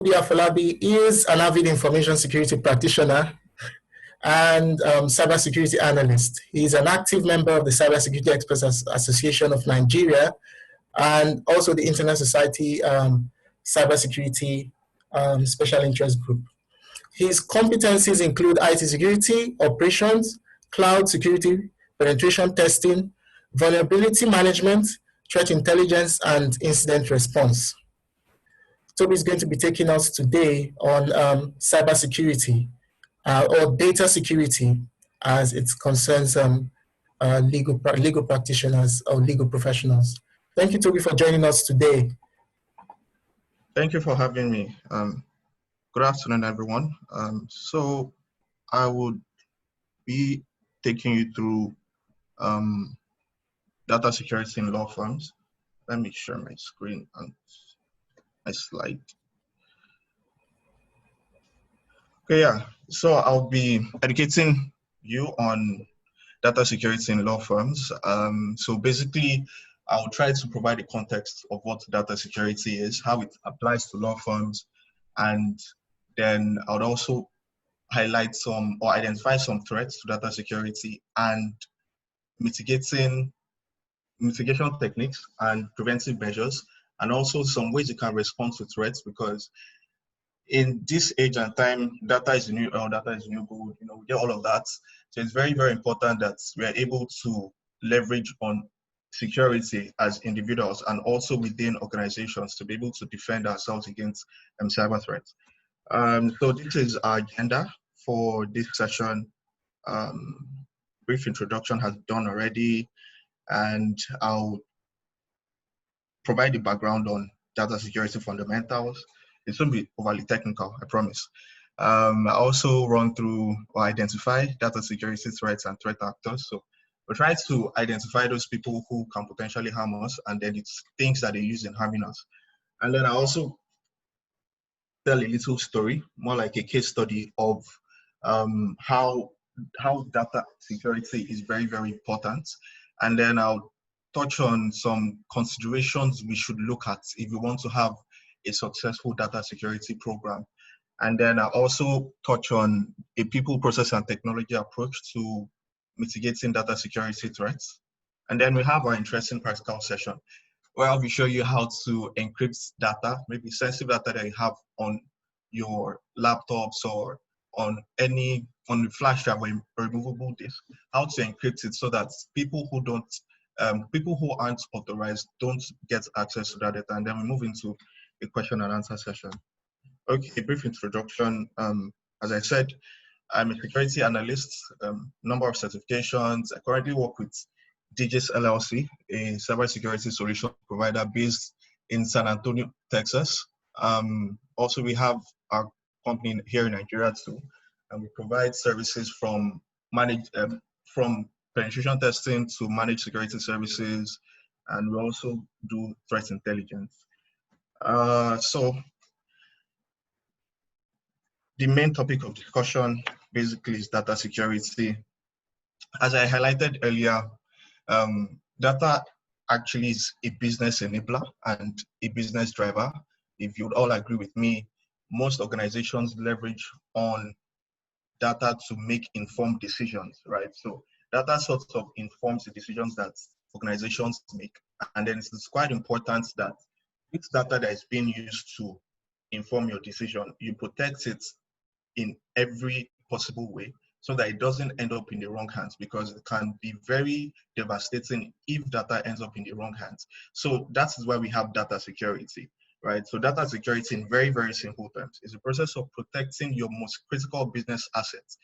Oluwatobi Afolabi is an avid information security practitioner and cybersecurity analyst. He is an active member of the Cybersecurity Experts Association of Nigeria and also the Internet Society Cybersecurity Special Interest Group. His competencies include IT security, operations, cloud security, penetration testing, vulnerability management, threat intelligence, and incident response. Toby is going to be taking us today on cybersecurity or data security as it concerns legal practitioners or legal professionals. Thank you, Toby, for joining us today. Thank you for having me. Good afternoon, everyone. So I would be taking you through data security in law firms. Let me share my screen and my slide. Okay, yeah. So I'll be educating you on data security in law firms. So basically, I'll try to provide a context of what data security is, how it applies to law firms, and then I would also highlight some or identify some threats to data security and mitigation techniques and preventive measures, and also some ways you can respond to threats, because in this age and time, data is new oil, data is new gold, we get all of that. So it's very, very important that we are able to leverage on security as individuals and also within organizations to be able to defend ourselves against cyber threats. So this is our agenda for this session. Brief introduction has done already, and I'll provide the background on data security fundamentals. It won't be overly technical, I promise. I also run through or identify data security threats and threat actors. So we try to identify those people who can potentially harm us, and then it's things that they use in harming us. And then I also tell a little story, more like a case study of how data security is very, very important. And then I'll touch on some considerations we should look at if we want to have a successful data security program. And then I'll also touch on a people, process, and technology approach to mitigating data security threats. And then we have our interesting practical session where I'll be showing you how to encrypt data, maybe sensitive data that you have on your laptops or on the flash drive or removable disk, how to encrypt it so that people who aren't authorized don't get access to that data. And then we move into a question and answer session. Okay, brief introduction. As I said, I'm a security analyst, number of certifications. I currently work with DGS LLC, a cybersecurity solution provider based in San Antonio, Texas. Also, we have our company here in Nigeria too, and we provide services from penetration testing to managed security services, and we also do threat intelligence. So the main topic of discussion basically is data security. As I highlighted earlier, data actually is a business enabler and a business driver. If you'd all agree with me, most organizations leverage on data to make informed decisions, right? So data sort of informs the decisions that organizations make. And then it's quite important that this data that is being used to inform your decision, you protect it in every possible way so that it doesn't end up in the wrong hands, because it can be very devastating if data ends up in the wrong hands. So that's why we have data security, right? So data security, in very, very simple terms, is the process of protecting your most critical business assets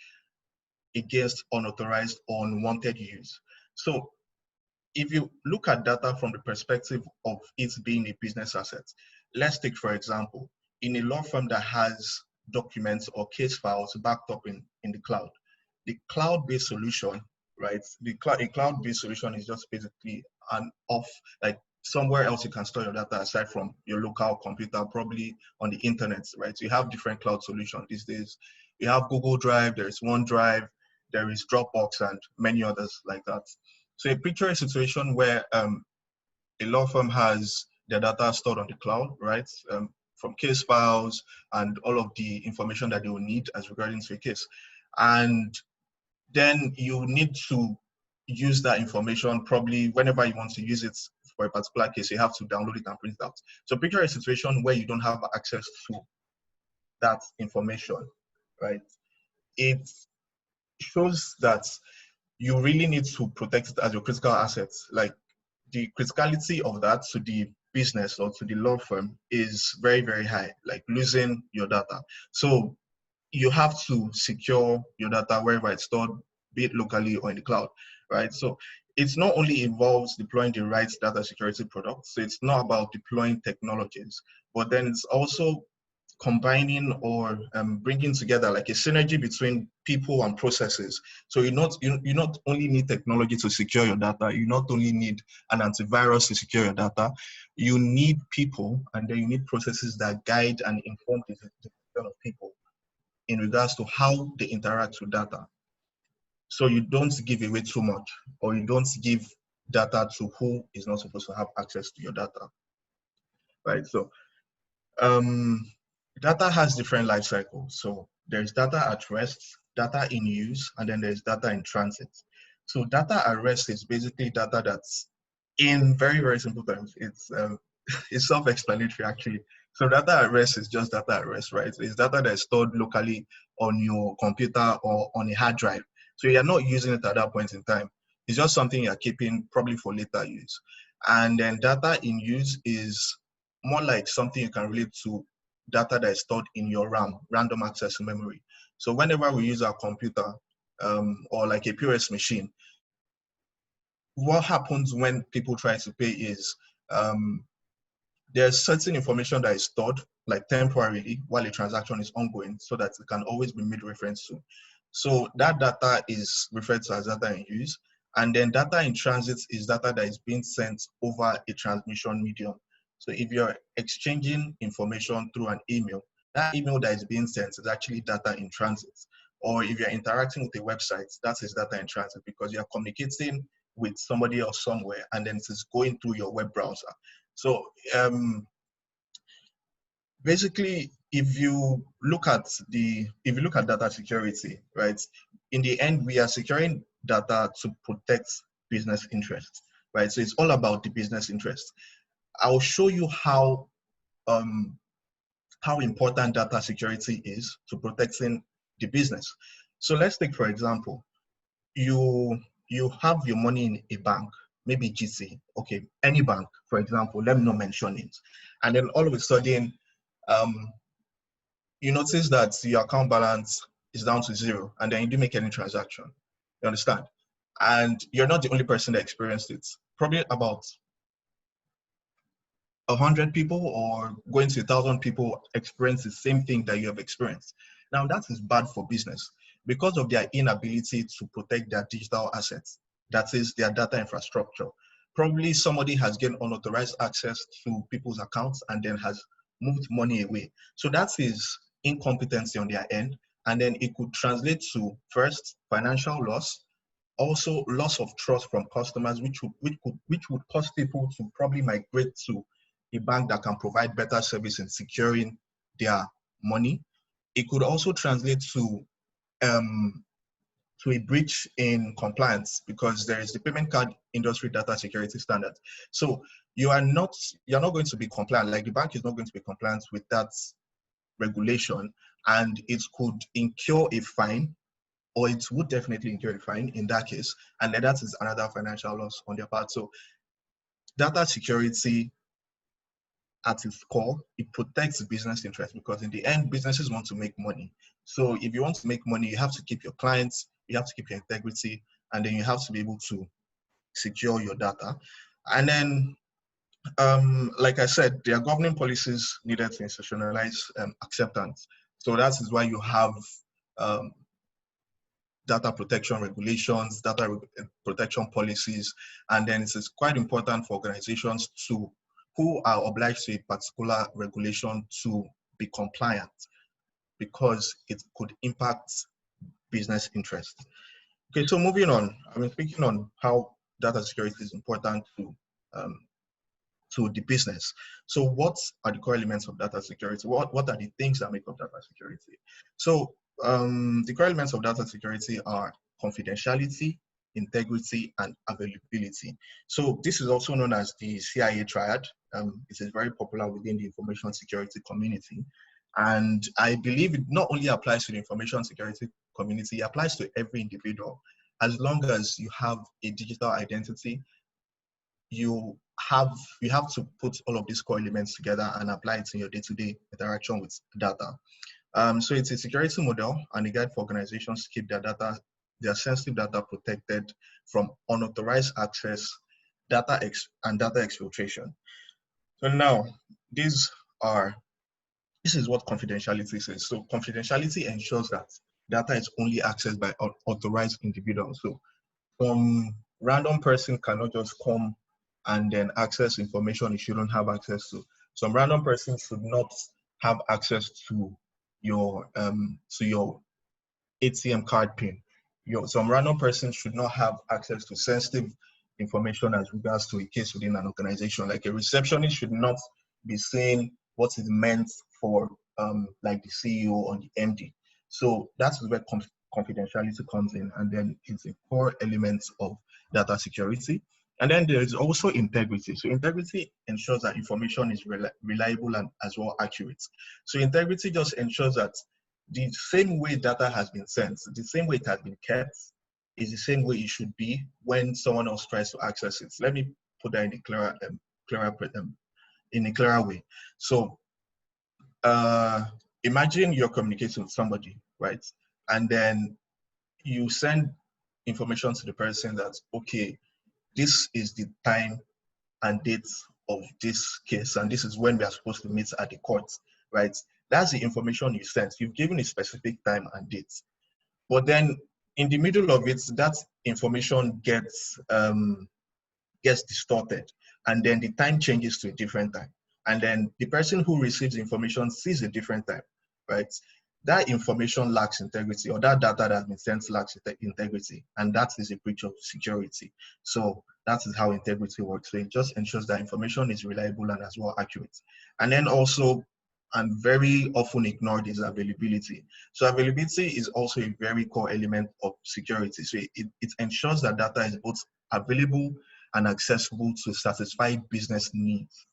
against unauthorized or unwanted use. So if you look at data from the perspective of it being a business asset, let's take, for example, in a law firm that has documents or case files backed up in the cloud. The cloud-based solution, right? A cloud-based solution is just basically like somewhere else you can store your data aside from your local computer, probably on the internet, right? So you have different cloud solutions these days. You have Google Drive, there is OneDrive, there is Dropbox, and many others like that. So a picture a situation where a law firm has their data stored on the cloud, right? from case files and all of the information that they will need as regarding to a case. And then you need to use that information probably whenever you want to use it for a particular case, you have to download it and print it out. So picture a situation where you don't have access to that information, right? It shows that you really need to protect it as your critical assets. Like the criticality of that to the business or to the law firm is very, very high, like losing your data. So you have to secure your data wherever it's stored, be it locally or in the cloud, right? So it's not only involves deploying the right data security products, so it's not about deploying technologies, but then it's also combining or bringing together like a synergy between people and processes. So you not only need technology to secure your data, you not only need an antivirus to secure your data, you need people, and then you need processes that guide and inform the decision of people in regards to how they interact with data. So you don't give away too much, or you don't give data to who is not supposed to have access to your data, right? So data has different life cycles. So there's data at rest, data in use, and then there's data in transit. So data at rest is basically data that's, in very, very simple terms, it's it's self-explanatory actually. So data at rest is just data at rest, right? It's data that is stored locally on your computer or on a hard drive. So you're not using it at that point in time. It's just something you're keeping probably for later use. And then data in use is more like something you can relate to data that is stored in your RAM, random access memory. So whenever we use our computer or like a POS machine, what happens when people try to pay is there's certain information that is stored like temporarily while a transaction is ongoing so that it can always be made reference to. So that data is referred to as data in use. And then data in transit is data that is being sent over a transmission medium. So if you're exchanging information through an email, that email that is being sent is actually data in transit. Or if you're interacting with a website, that is data in transit because you're communicating with somebody else somewhere and then it is going through your web browser. So basically, if you look at data security, right, in the end, we are securing data to protect business interests, right? So it's all about the business interest. I'll show you how important data security is to protecting the business. So let's take, for example, you have your money in a bank, maybe GT, okay, any bank, for example, let me not mention it. And then all of a sudden, you notice that your account balance is down to 0, and then you didn't make any transaction. You understand? And you're not the only person that experienced it. Probably about 100 people or going to 1,000 people experience the same thing that you have experienced. Now that is bad for business because of their inability to protect their digital assets, that is their data infrastructure. Probably somebody has gained unauthorized access to people's accounts and then has moved money away. So that is incompetency on their end. And then it could translate to, first, financial loss, also loss of trust from customers, which would cause people to probably migrate to a bank that can provide better service in securing their money. It could also translate to a breach in compliance because there is the payment card industry data security standard. So you're not going to be compliant, like the bank is not going to be compliant with that regulation, and it could incur a fine, or it would definitely incur a fine in that case, and then that is another financial loss on their part. So data security at its core, it protects business interests because in the end, businesses want to make money. So if you want to make money, you have to keep your clients, you have to keep your integrity, and then you have to be able to secure your data. And then, like I said, there are governing policies needed to institutionalize acceptance. So that is why you have data protection regulations, data protection policies, and then it is quite important for organizations who are obliged to a particular regulation to be compliant because it could impact business interests. Okay, so moving on, speaking on how data security is important to to the business. So what are the core elements of data security? What are the things that make up data security? So the core elements of data security are confidentiality, integrity, and availability. So this is also known as the CIA triad. It is very popular within the information security community. And I believe it not only applies to the information security community, it applies to every individual. As long as you have a digital identity, you have to put all of these core elements together and apply it in your day-to-day interaction with data. So it's a security model and a guide for organizations to keep their sensitive data protected from unauthorized access, data exfiltration. So now, this is what confidentiality says. So confidentiality ensures that data is only accessed by authorized individuals. So some random person cannot just come and then access information you shouldn't have access to. Some random person should not have access to your ATM card pin. Some random person should not have access to sensitive information as regards to a case within an organization. Like a receptionist should not be saying what is meant for like the CEO or the MD. So that's where confidentiality comes in, and then it's a core element of data security. And then there is also integrity. So integrity ensures that information is reliable and as well accurate. So integrity just ensures that the same way data has been sent, the same way it has been kept, is the same way it should be when someone else tries to access it. Let me put that in a clearer way. So imagine you're communicating with somebody, right? And then you send information to the person that, okay, this is the time and date of this case, and this is when we are supposed to meet at the court, right? That's the information you sent. You've given a specific time and date. But then in the middle of it, that information gets distorted, and then the time changes to a different time. And then the person who receives the information sees a different time, right? That information lacks integrity, or that data that has been sent lacks integrity, and that is a breach of security. So that is how integrity works. So it just ensures that information is reliable and as well accurate. And then also, and very often ignored, is availability. So availability is also a very core element of security. So it ensures that data is both available and accessible to satisfy business needs.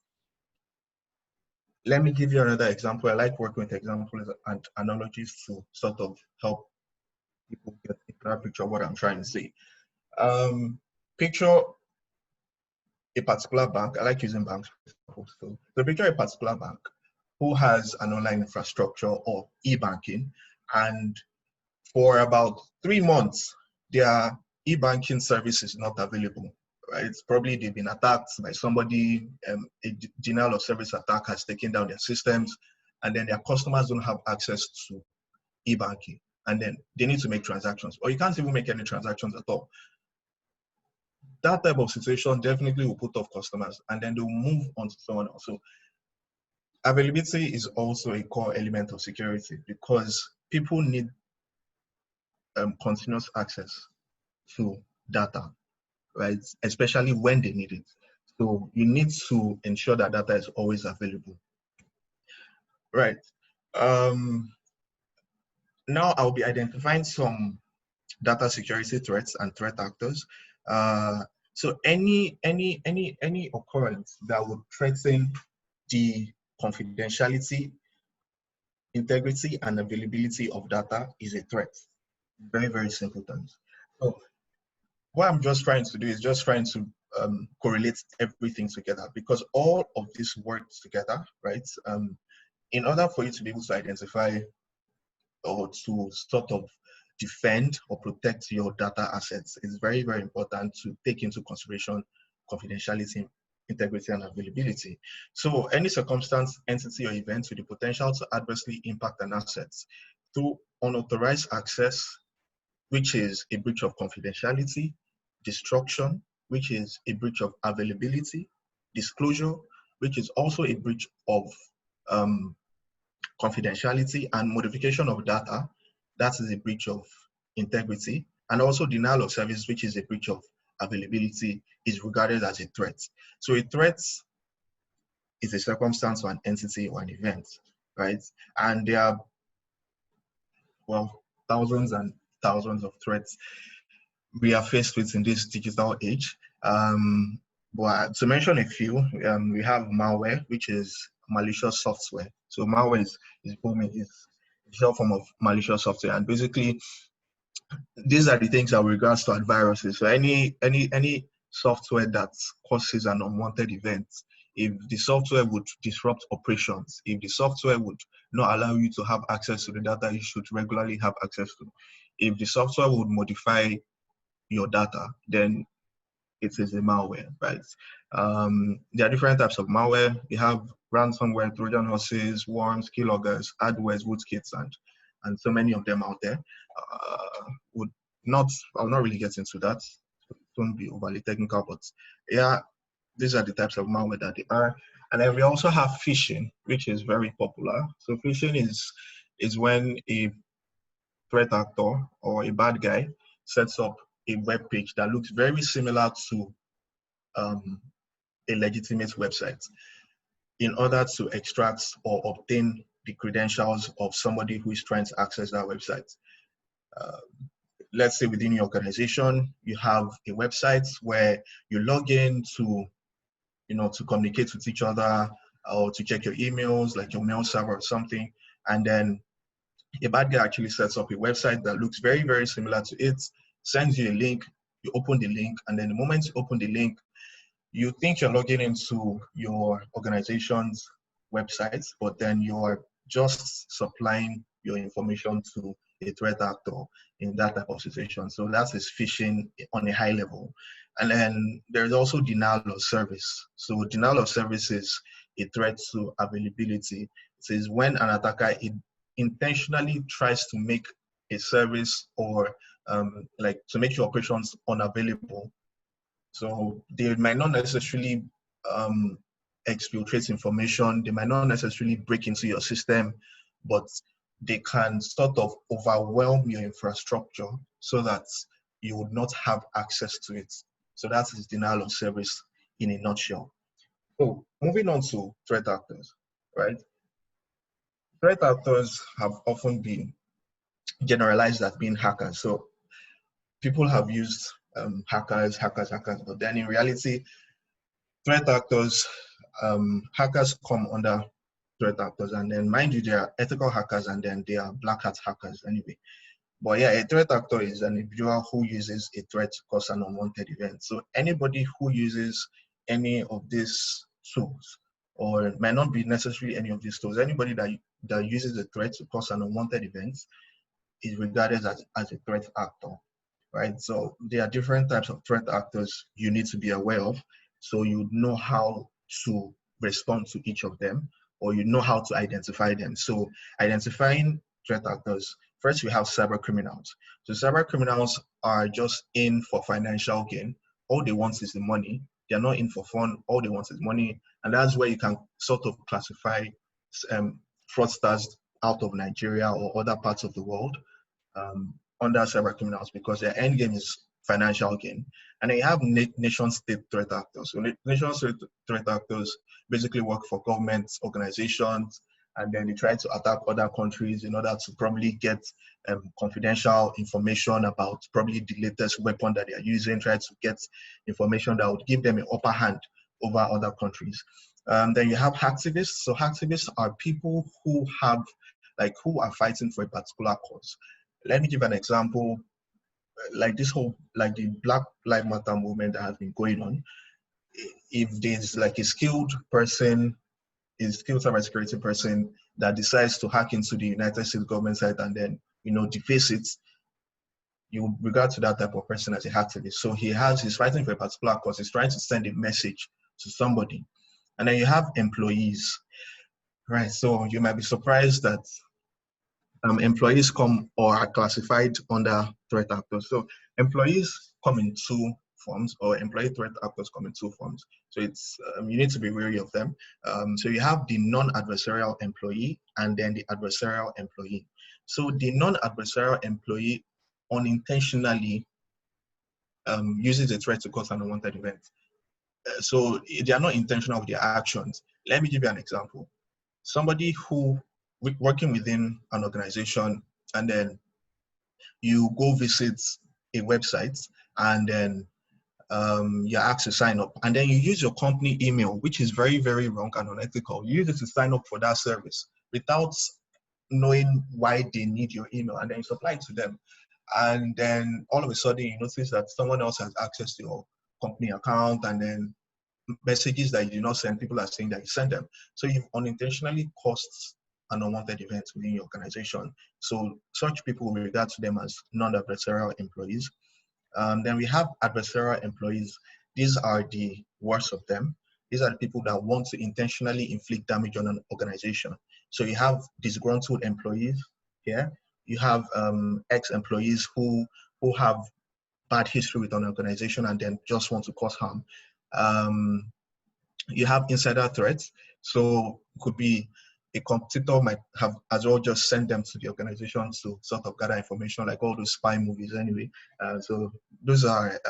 Let me give you another example. I like working with examples and analogies to sort of help people get a clear picture of what I'm trying to say. Picture a particular bank. I like using banks. So picture a particular bank who has an online infrastructure or e-banking, and for about 3 months, their e-banking service is not available. Right? It's probably they've been attacked by somebody, a denial of service attack has taken down their systems, and then their customers don't have access to e-banking, and then they need to make transactions, or you can't even make any transactions at all. That type of situation definitely will put off customers, and then they'll move on to someone else. So availability is also a core element of security, because people need continuous access to data, right? Especially when they need it. So you need to ensure that data is always available. Right. Now I'll be identifying some data security threats and threat actors. So any occurrence that would threaten the confidentiality, integrity, and availability of data is a threat. Very, very simple terms. So what I'm just trying to do is just trying to correlate everything together, because all of this works together, right? In order for you to be able to identify or to sort of defend or protect your data assets, it's very, very important to take into consideration confidentiality, integrity, and availability. So any circumstance, entity, or event with the potential to adversely impact an asset through unauthorized access, which is a breach of confidentiality, destruction, which is a breach of availability, disclosure, which is also a breach of confidentiality, and modification of data, that is a breach of integrity, and also denial of service, which is a breach of availability, is regarded as a threat. So a threat is a circumstance or an entity or an event, right? And there are, well, thousands and thousands of threats we are faced with in this digital age. But to mention a few, we have malware, which is malicious software. So malware is a short form of malicious software, and basically these are the things that with regards to viruses. So any software that causes an unwanted event, if the software would disrupt operations, if the software would not allow you to have access to the data you should regularly have access to, if the software would modify your data, then it is a malware, right? There are different types of malware. We have ransomware, Trojan horses, worms, keyloggers, adwares, rootkits, and so many of them out there. I'll not really get into that. Don't be overly technical, but yeah, these are the types of malware that they are. And then we also have phishing, which is very popular. So phishing is when a threat actor or a bad guy sets up a web page that looks very similar to a legitimate website in order to extract or obtain the credentials of somebody who is trying to access that website. Let's say within your organization, you have a website where you log in to, to communicate with each other or to check your emails, like your mail server or something. And then a bad guy actually sets up a website that looks very, very similar to it, sends you a link, you open the link, and then the moment you open the link, you think you're logging into your organization's website, but then you're just supplying your information to a threat actor in that type of situation. So that is phishing on a high level. And then there's also denial of service. So denial of service is a threat to availability. It is when an attacker intentionally tries to make a service or like to make your operations unavailable. So they might not necessarily exfiltrate information, they might not necessarily break into your system, but they can sort of overwhelm your infrastructure so that you would not have access to it. So that is denial of service in a nutshell. So moving on to threat actors, right? Threat actors have often been generalized as being hackers. So people have used hackers, but then in reality, threat actors, hackers come under threat actors, and then mind you, there are ethical hackers and then there are black hat hackers anyway. But yeah, a threat actor is an individual who uses a threat to cause an unwanted event. So anybody who uses any of these tools, or it might not be necessarily any of these tools, anybody that uses a threat to cause an unwanted event is regarded as a threat actor, right? So there are different types of threat actors you need to be aware of, so you know how to respond to each of them, or you know how to identify them. So identifying threat actors, first we have cyber criminals. So cyber criminals are just in for financial gain. All they want is the money. They're not in for fun. All they want is money. And that's where you can sort of classify fraudsters out of Nigeria or other parts of the world under cyber criminals, because their end game is financial gain. And then you have nation-state threat actors. So nation-state threat actors basically work for government organizations, and then they try to attack other countries in order to probably get confidential information about probably the latest weapon that they are using, try to get information that would give them an upper hand over other countries. Then you have hacktivists. So hacktivists are people who are fighting for a particular cause. Let me give an example, like the Black Lives Matter movement that has been going on. If there's like a skilled cybersecurity person that decides to hack into the United States government site and then, deface it, you regard to that type of person as a hacktivist. So he's fighting for a particular cause. He's trying to send a message to somebody. And then you have employees, right? So you might be surprised that employees come or are classified under threat actors. So employees come in two forms, or employee threat actors come in two forms. So it's you need to be wary of them. So you have the non-adversarial employee and then the adversarial employee. So the non-adversarial employee unintentionally uses a threat to cause an unwanted event. So they are not intentional with their actions. Let me give you an example. Somebody who working within an organization, and then you go visit a website, and then you're asked to sign up, and then you use your company email, which is very, very wrong and unethical. You use it to sign up for that service without knowing why they need your email, and then you supply it to them. And then all of a sudden you notice that someone else has access to your company account, and then messages that you did not send, people are saying that you sent them. So you've unintentionally caused an unwanted event within your organization. So such people, we regard to them as non-adversarial employees. Then we have adversarial employees. These are the worst of them. These are the people that want to intentionally inflict damage on an organization. So you have disgruntled employees here. You have ex-employees who have bad history with an organization and then just want to cause harm. You have insider threats. So it could be a competitor might have as well just send them to the organization to sort of gather information, like all those spy movies anyway. So those are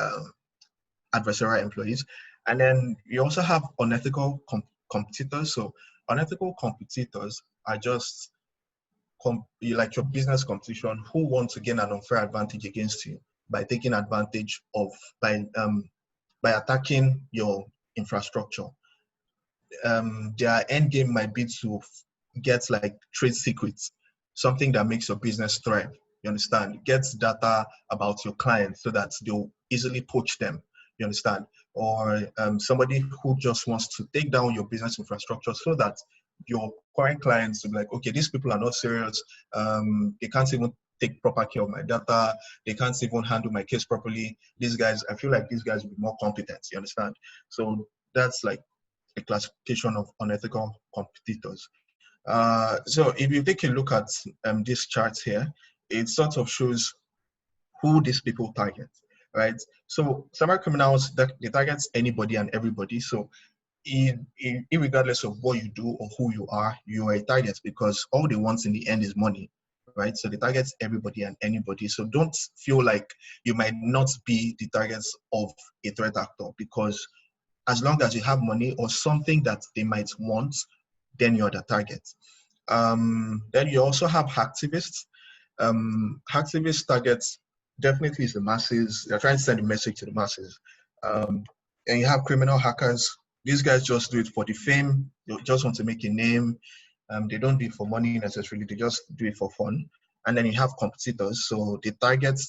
adversarial employees. And then you also have unethical competitors. So unethical competitors are just like your business competition who want to gain an unfair advantage against you by taking advantage of, by attacking your infrastructure. Their end game might be to get like trade secrets, something that makes your business thrive. You understand? Get data about your clients so that they'll easily poach them. You understand? Or somebody who just wants to take down your business infrastructure so that your current clients will be like, okay, these people are not serious. They can't even take proper care of my data. They can't even handle my case properly. These guys, I feel like these guys will be more competent. You understand? So that's like a classification of unethical competitors. So if you take a look at this chart here, it sort of shows who these people target, right? So cyber criminals, they target anybody and everybody. So regardless of what you do or who you are a target, because all they want in the end is money, right? So they target everybody and anybody. So don't feel like you might not be the targets of a threat actor, because as long as you have money or something that they might want, then you're the target. Then you also have hacktivists. Hacktivist targets definitely is the masses. They're trying to send a message to the masses. And you have criminal hackers. These guys just do it for the fame. They just want to make a name. They don't do it for money necessarily. They just do it for fun. And then you have competitors. So they target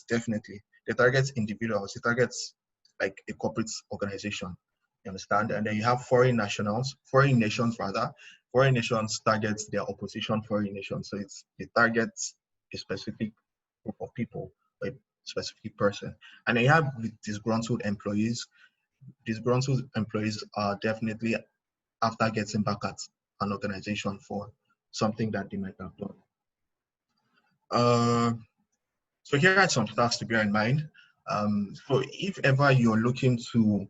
individuals. They target like a corporate organization. You understand? And then you have foreign nations rather. Foreign nations target their opposition foreign nations. So they target a specific group of people, a specific person. And then you have disgruntled employees. Disgruntled employees are definitely after getting back at an organization for something that they might have done. So here are some stats to bear in mind. So if ever you're looking to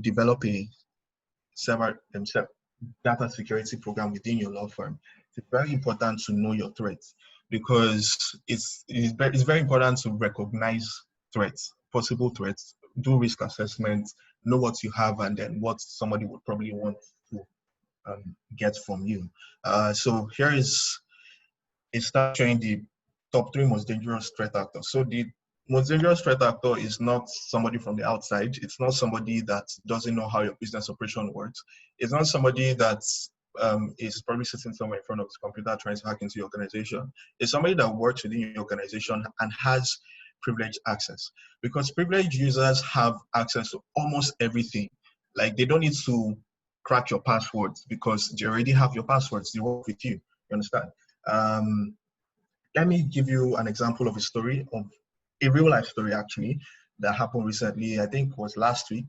develop a data security program within your law firm, it's very important to know your threats, because it's very important to recognize threats, possible threats, do risk assessments, know what you have, and then what somebody would probably want to get from you. So here is a stat showing the top 3 most dangerous threat actors. So the most dangerous threat actor is not somebody from the outside. It's not somebody that doesn't know how your business operation works. It's not somebody that is probably sitting somewhere in front of his computer trying to hack into your organization. It's somebody that works within your organization and has privileged access, because privileged users have access to almost everything. Like, they don't need to crack your passwords because they already have your passwords. They work with you. You understand? Let me give you an example of a real life story actually that happened recently. I think it was last week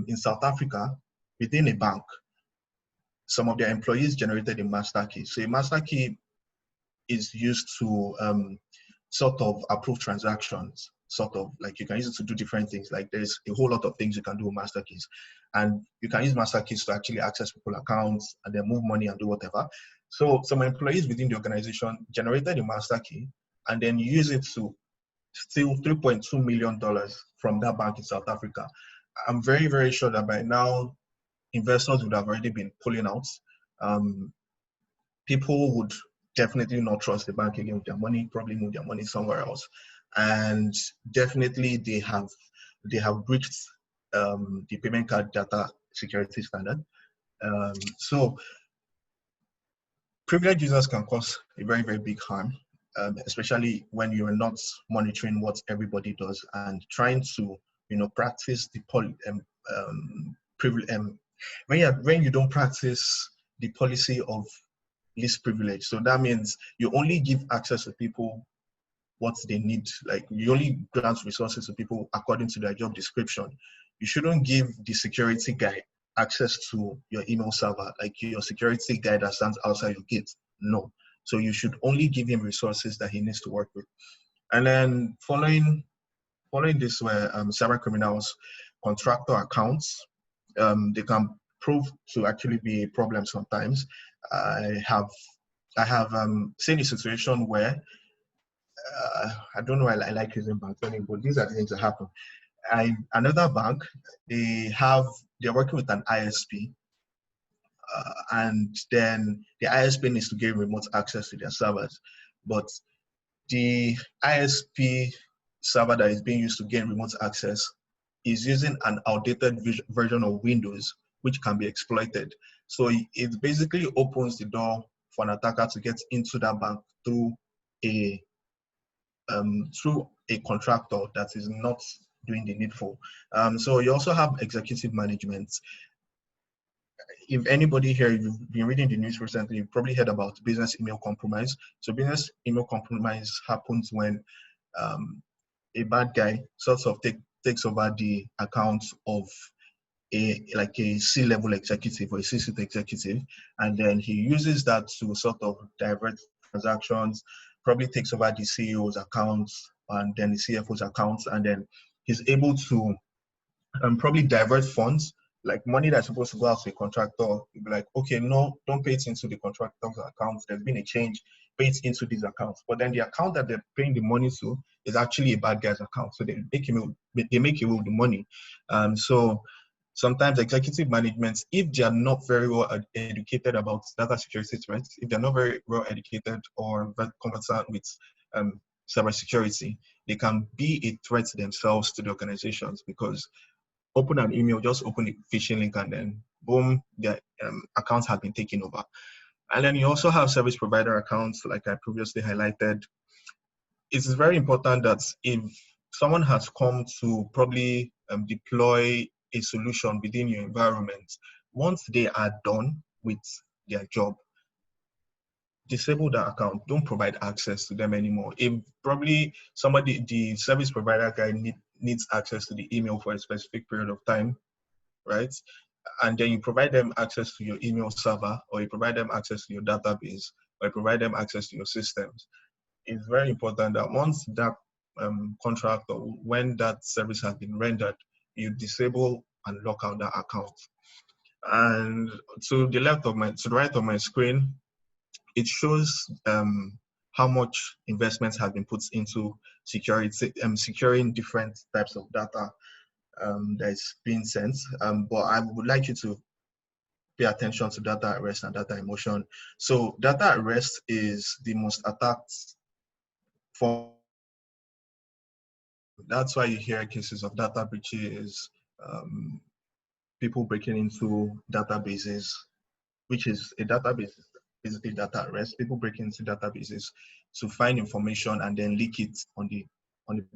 in South Africa. Within a bank, some of their employees generated a master key. So a master key is used to sort of approve transactions, sort of like you can use it to do different things. Like, there's a whole lot of things you can do with master keys, and you can use master keys to actually access people's accounts and then move money and do whatever. So some employees within the organization generated a master key and then use it to steal $3.2 million from that bank in South Africa. I'm very, very sure that by now investors would have already been pulling out. People would definitely not trust the bank again with their money, probably move their money somewhere else. And definitely they have breached the payment card data security standard. So privileged users can cause a very, very big harm, especially when you're not monitoring what everybody does and trying to, practice the when you don't practice the policy of least privilege. So that means you only give access to people what they need. Like, you only grant resources to people according to their job description. You shouldn't give the security guy access to your email server, like your security guy that stands outside your gate. No. So you should only give him resources that he needs to work with. And then following this were cyber criminals, contractor accounts. They can prove to actually be a problem sometimes. I have seen a situation where I don't know why I like using bank learning, but these are the things that happen. Another bank, they're working with an ISP, and then the ISP needs to get remote access to their servers, but the ISP server that is being used to gain remote access is using an outdated version of Windows, which can be exploited. So it basically opens the door for an attacker to get into that bank through a contractor that is not doing the needful. So you also have executive management. If anybody here, you've been reading the news recently, you've probably heard about business email compromise. So business email compromise happens when a bad guy sort of takes over the account of a C-level executive or a C-suite executive, and then he uses that to sort of divert transactions, probably takes over the CEO's accounts and then the CFO's accounts, and then he's able to probably divert funds, like money that's supposed to go out to a contractor. You'll be like, okay, no, don't pay it into the contractor's account. There's been a change, pay it into these accounts. But then the account that they're paying the money to is actually a bad guy's account. So they make away with the money. So sometimes executive management, if they are not very well educated about data security threats, if they're not very well educated or conversant with cybersecurity, they can be a threat themselves to the organizations, because open an email, just open a phishing link, and then boom, their accounts have been taken over. And then you also have service provider accounts, like I previously highlighted. It's very important that if someone has come to probably deploy a solution within your environment, once they are done with their job, disable that account. Don't provide access to them anymore. If probably the service provider guy needs access to the email for a specific period of time, right? And then you provide them access to your email server, or you provide them access to your database, or you provide them access to your systems. It's very important that once that contract, or when that service has been rendered, you disable and lock out that account. And to the right of my screen, it shows how much investments have been put into securing different types of data that's being sent. But I would like you to pay attention to data at rest and data in motion. So data at rest is the most attacked form. That's why you hear cases of data breaches, people breaking into databases, which is a database, basically data at rest. People break into databases to find information and then leak it on the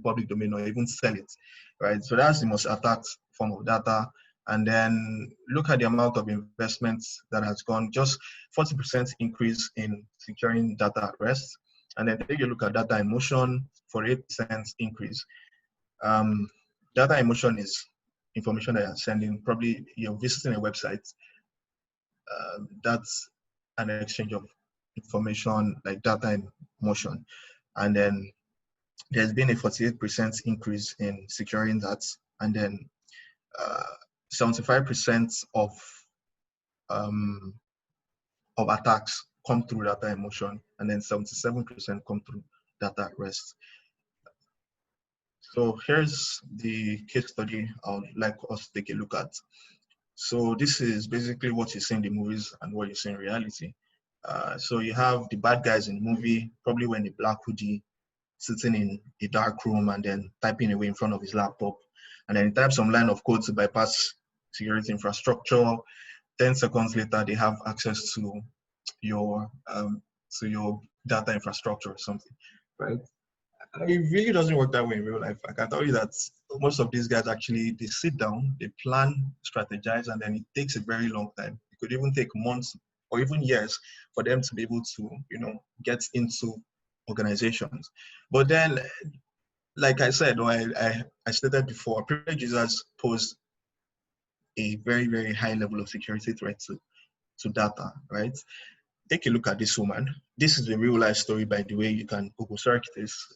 public domain, or even sell it, right? So that's the most attacked form of data. And then look at the amount of investments that has gone, just 40% increase in securing data at rest. And then take a look at data in motion, 48% increase. Data in motion is information that you're sending. Probably you're visiting a website. That's an exchange of information, like data in motion. And then there's been a 48% increase in securing that. And then 75% of attacks come through data in motion, and then 77% come through data at rest. So here's the case study I would like us to take a look at. So this is basically what you see in the movies and what you see in reality. So you have the bad guys in the movie, probably wearing a black hoodie, sitting in a dark room and then typing away in front of his laptop. And then he types some line of code to bypass security infrastructure. 10 seconds later, they have access to your data infrastructure or something, right? It really doesn't work that way in real life. I can tell you that most of these guys actually, they sit down, they plan, strategize, and then it takes a very long time. It could even take months or even years for them to be able to, get into organizations. But then, like I said, or I stated before, privileged users pose a very, very high level of security threat to data, right? Take a look at this woman. This is a real life story, by the way. You can Google search this.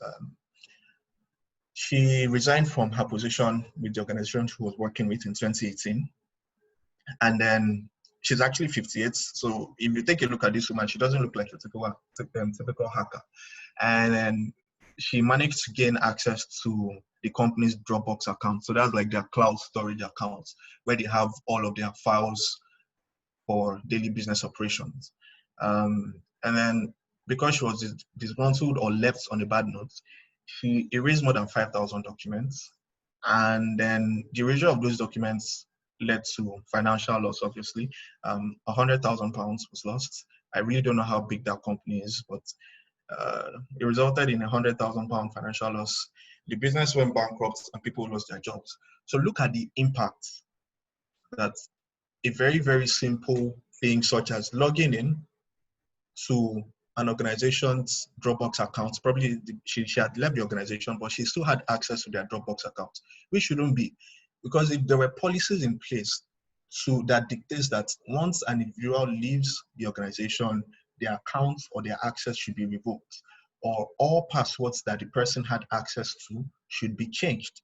She resigned from her position with the organization she was working with in 2018. And then she's actually 58. So if you take a look at this woman, she doesn't look like a typical hacker. And then she managed to gain access to the company's Dropbox account. So that's like their cloud storage account where they have all of their files for daily business operations. And then because she was disgruntled or left on a bad note, she erased more than 5,000 documents. And then the erasure of those documents led to financial loss, obviously. 100,000 pounds was lost. I really don't know how big that company is, but it resulted in 100,000 pound financial loss. The business went bankrupt and people lost their jobs. So look at the impact that a very, very simple thing such as logging in to an organization's Dropbox account. Probably she had left the organization, but she still had access to their Dropbox account, which shouldn't be. Because if there were policies in place that dictates that once an individual leaves the organization, their account or their access should be revoked, or all passwords that the person had access to should be changed,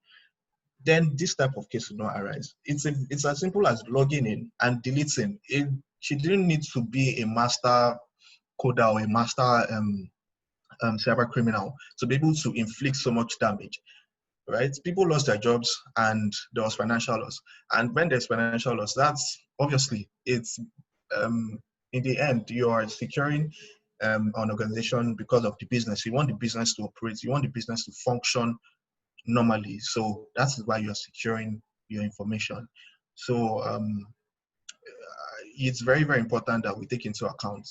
then this type of case would not arise. It's as simple as logging in and deleting. She didn't need to be a master coder or a master cyber criminal to be able to inflict so much damage, right? People lost their jobs and there was financial loss. And when there's financial loss, that's obviously, it's in the end, you are securing an organization because of the business. You want the business to operate, you want the business to function normally. So that's why you're securing your information. So it's very, very important that we take into account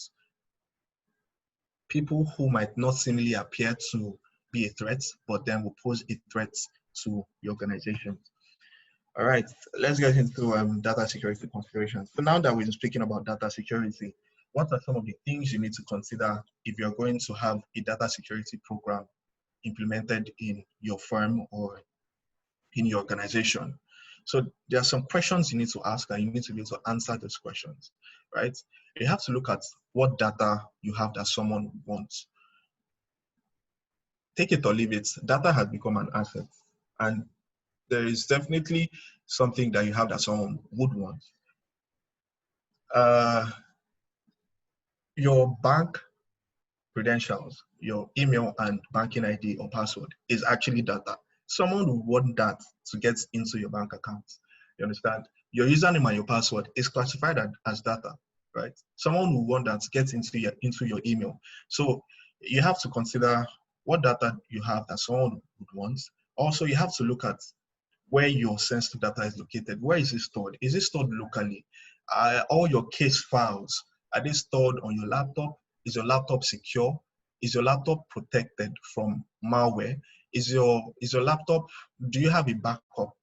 people who might not seemingly appear to be a threat, but then will pose a threat to the organization. All right, let's get into data security considerations. So now that we've been speaking about data security, what are some of the things you need to consider if you're going to have a data security program implemented in your firm or in your organization? So there are some questions you need to ask and you need to be able to answer those questions, right? You have to look at what data you have that someone wants. Take it or leave it, data has become an asset. And there is definitely something that you have that someone would want. Your bank credentials, your email and banking ID or password is actually data. Someone would want that to get into your bank account. You understand? Your username and your password is classified as data, right? Someone will want that to get into your email. So you have to consider what data you have that someone would want. Also, you have to look at where your sensitive data is located. Where is it stored? Is it stored locally? All your case files, are they stored on your laptop? Is your laptop secure? Is your laptop protected from malware? Is your laptop, do you have a backup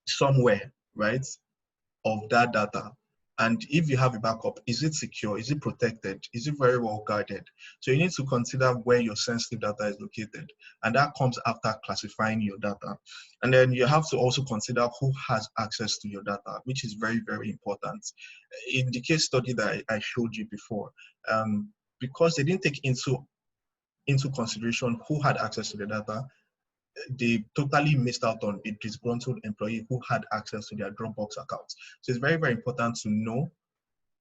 somewhere, right, of that data? And if you have a backup, is it secure? Is it protected? Is it very well guarded? So you need to consider where your sensitive data is located. And that comes after classifying your data. And then you have to also consider who has access to your data, which is very, very important. In the case study that I showed you before, because they didn't take into consideration who had access to the data, they totally missed out on a disgruntled employee who had access to their Dropbox accounts. So it's very, very important to know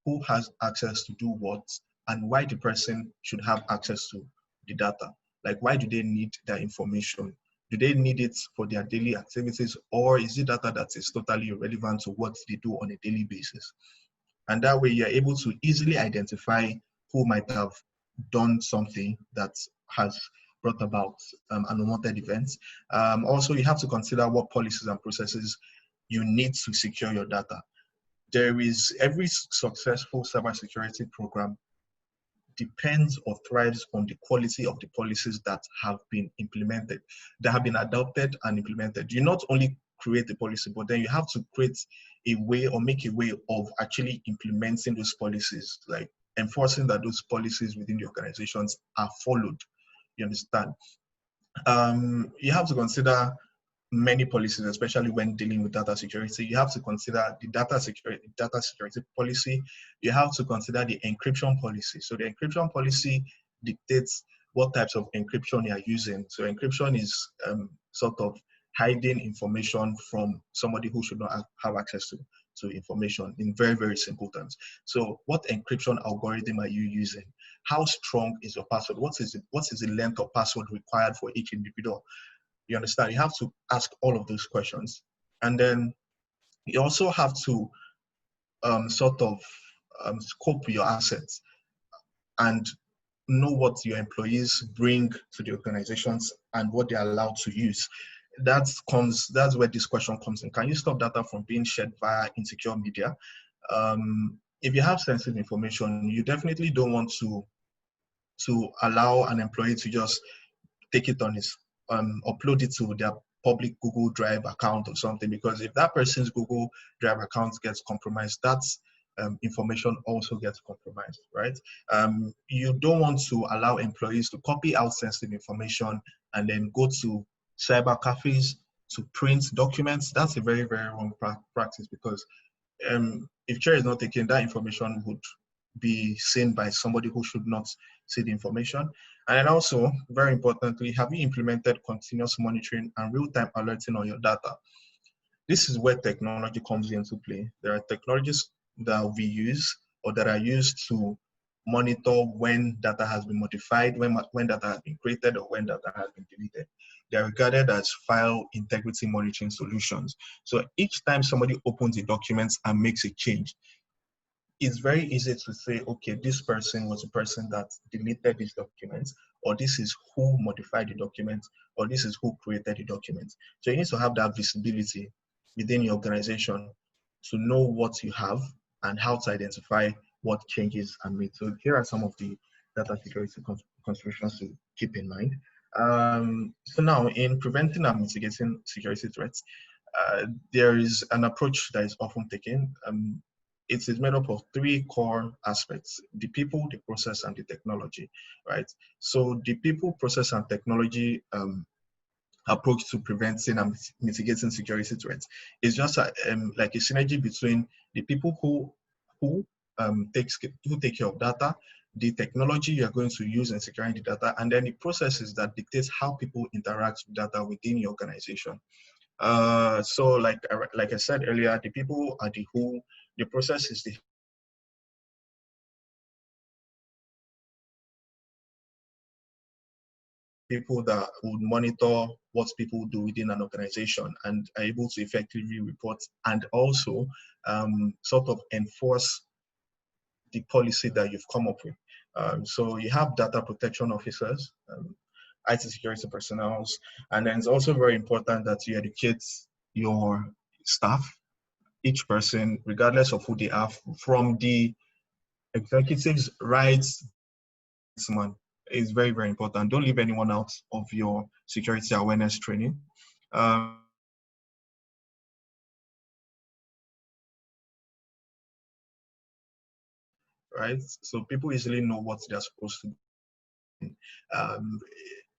who has access to do what and why the person should have access to the data. Like, why do they need that information? Do they need it for their daily activities, or is it data that is totally irrelevant to what they do on a daily basis? And that way you're able to easily identify who might have done something that has brought about an unwanted event. Also, you have to consider what policies and processes you need to secure your data. Every successful cybersecurity program depends or thrives on the quality of the policies that have been implemented, that have been adopted and implemented. You not only create the policy, but then you have to create a way or make a way of actually implementing those policies, like enforcing that those policies within the organizations are followed. You understand? You have to consider many policies, especially when dealing with data security. You have to consider the data security policy. You have to consider the encryption policy. So the encryption policy dictates what types of encryption you are using. So encryption is sort of hiding information from somebody who should not have access to information in very, very simple terms. So what encryption algorithm are you using? How strong is your password? What is the length of password required for each individual? You understand? You have to ask all of those questions. And then you also have to sort of scope your assets and know what your employees bring to the organizations and what they're allowed to use. That's where this question comes in. Can you stop data from being shared via insecure media? If you have sensitive information, you definitely don't want to allow an employee to just take it on his upload it to their public Google Drive account or something, because if that person's Google Drive account gets compromised, that's information also gets compromised, right? You don't want to allow employees to copy out sensitive information and then go to cyber cafes to print documents. That's a very, very wrong practice, because if care is not taken, that information would be seen by somebody who should not see the information. And then also, very importantly, have you implemented continuous monitoring and real-time alerting on your data? This is where technology comes into play. There are technologies that we use or that are used to monitor when data has been modified, when data has been created, or when data has been deleted. They are regarded as file integrity monitoring solutions. So each time somebody opens the documents and makes a change, it's very easy to say, okay, this person was a person that deleted these documents, or this is who modified the document, or this is who created the document. So you need to have that visibility within your organization to know what you have and how to identify what changes are made. So here are some of the data security considerations to keep in mind. So now, in preventing and mitigating security threats, there is an approach that is often taken. It is made up of three core aspects: the people, the process, and the technology, right? So the people, process, and technology approach to preventing and mitigating security threats is just like a synergy between the people who take care of data, the technology you're going to use in securing the data, and then the processes that dictate how people interact with data within your organization. So like I said earlier, the people are the who, the process is the people that would monitor what people do within an organization and are able to effectively report and also sort of enforce the policy that you've come up with. So you have data protection officers, IT security personnel, and then it's also very important that you educate your staff, each person, regardless of who they are, from the executives' rights, man, is very, very important. Don't leave anyone out of your security awareness training. Right? So people easily know what they're supposed to do.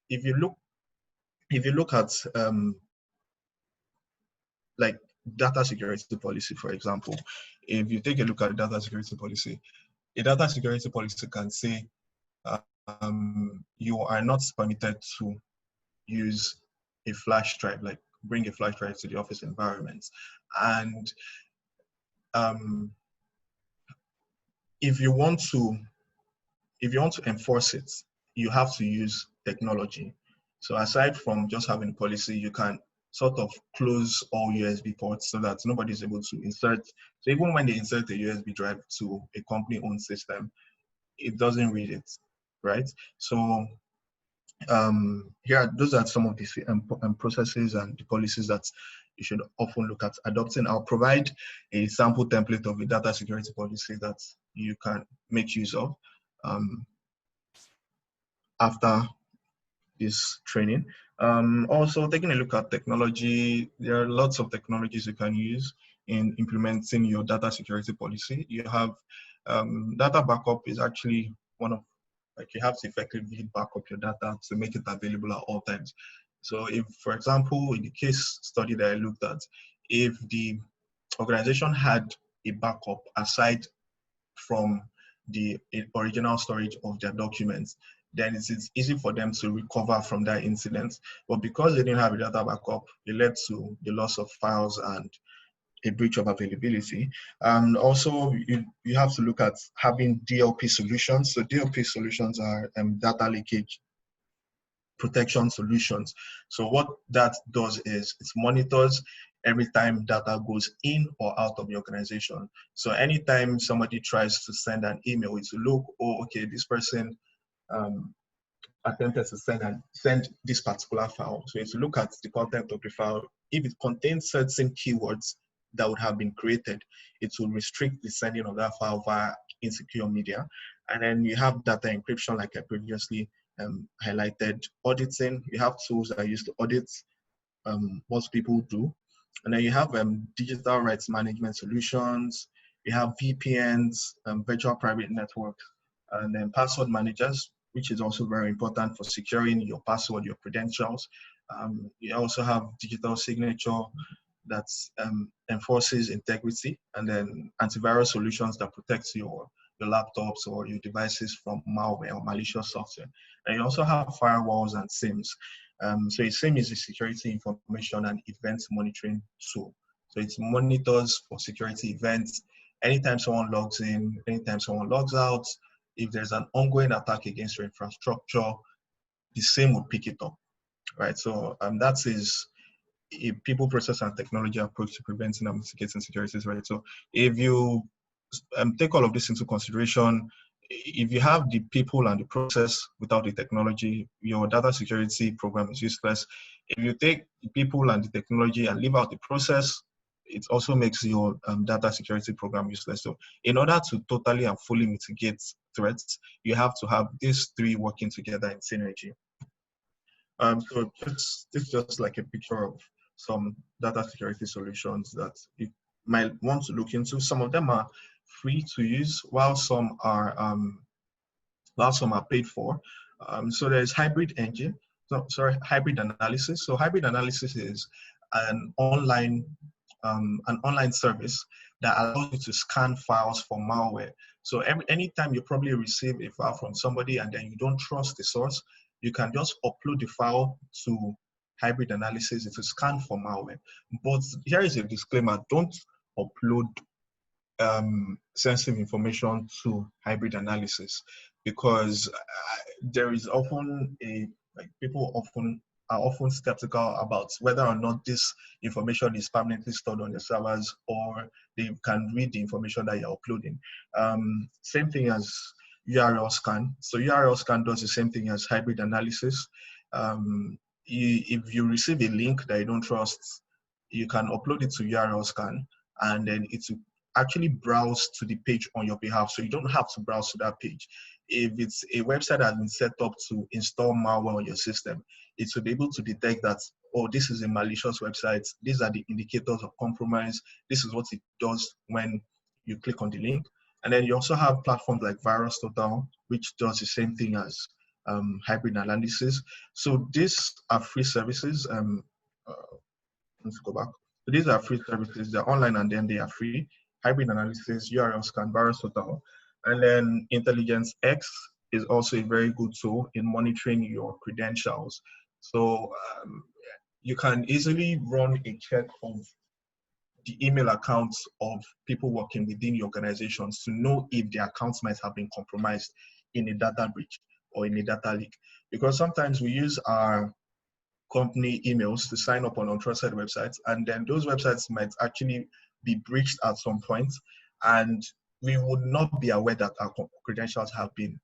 If you look at like data security policy, for example, if you take a look at data security policy, a data security policy can say you are not permitted to use a flash drive, like bring a flash drive to the office environment. And if you want to enforce it, you have to use technology. So aside from just having a policy, you can sort of close all USB ports so that nobody is able to insert. So even when they insert a USB drive to a company-owned system, it doesn't read it, right? So those are some of the processes and the policies that you should often look at adopting. I'll provide a sample template of a data security policy that you can make use of after this training. Also, taking a look at technology, there are lots of technologies you can use in implementing your data security policy. You have data backup is actually one of, like, you have to effectively back up your data to make it available at all times. So if, for example, in the case study that I looked at, if the organization had a backup aside from the original storage of their documents, then it's easy for them to recover from that incident. But because they didn't have a data backup, it led to the loss of files and a breach of availability. And also, you have to look at having DLP solutions. So DLP solutions are data leakage protection solutions. So what that does is it monitors every time data goes in or out of the organization. So anytime somebody tries to send an email, it's to look, oh, okay, this person attempted to send this particular file. So it's to look at the content of the file. If it contains certain keywords that would have been created, it will restrict the sending of that file via insecure media. And then you have data encryption, like I previously highlighted. Auditing, you have tools that are used to audit what people do. And then you have digital rights management solutions. You have VPNs, virtual private networks, and then password managers, which is also very important for securing your password, your credentials. You also have digital signature that enforces integrity, and then antivirus solutions that protects your laptops or your devices from malware or malicious software. And you also have firewalls and SIEMs. So a SIEM is a security information and event monitoring tool. So it monitors for security events. Anytime someone logs in, anytime someone logs out, if there's an ongoing attack against your infrastructure, the SIEM will pick it up, right? So that is a people, process, and technology approach to preventing and mitigating securities, right? So if you take all of this into consideration, if you have the people and the process without the technology, your data security program is useless. If you take the people and the technology and leave out the process, it also makes your data security program useless. So in order to totally and fully mitigate threats, you have to have these three working together in synergy. So this is just like a picture of some data security solutions that you might want to look into. Some of them are free to use, while some are paid for. So there's hybrid engine. Hybrid analysis. So hybrid analysis is an online service that allows you to scan files for malware. So anytime you probably receive a file from somebody and then you don't trust the source, you can just upload the file to hybrid analysis to scan for malware. But here is a disclaimer: don't upload sensitive information to hybrid analysis, because there is often people are often skeptical about whether or not this information is permanently stored on the servers, or they can read the information that you're uploading. Same thing as URL scan. So URL scan does the same thing as hybrid analysis. If you receive a link that you don't trust, you can upload it to URL scan, and then it will actually browse to the page on your behalf. So you don't have to browse to that page. If it's a website that has been set up to install malware on your system, it will be able to detect that, oh, this is a malicious website. These are the indicators of compromise. This is what it does when you click on the link. And then you also have platforms like VirusTotal, which does the same thing as hybrid analysis. So these are free services. Let's go back. So these are free services. They're online and then they are free. Hybrid analysis, URL scan, VirusTotal. And then Intelligence X is also a very good tool in monitoring your credentials. So you can easily run a check of the email accounts of people working within your organizations to know if their accounts might have been compromised in a data breach or in a data leak. Because sometimes we use our company emails to sign up on untrusted websites, and then those websites might actually be breached at some point, and we would not be aware that our credentials have been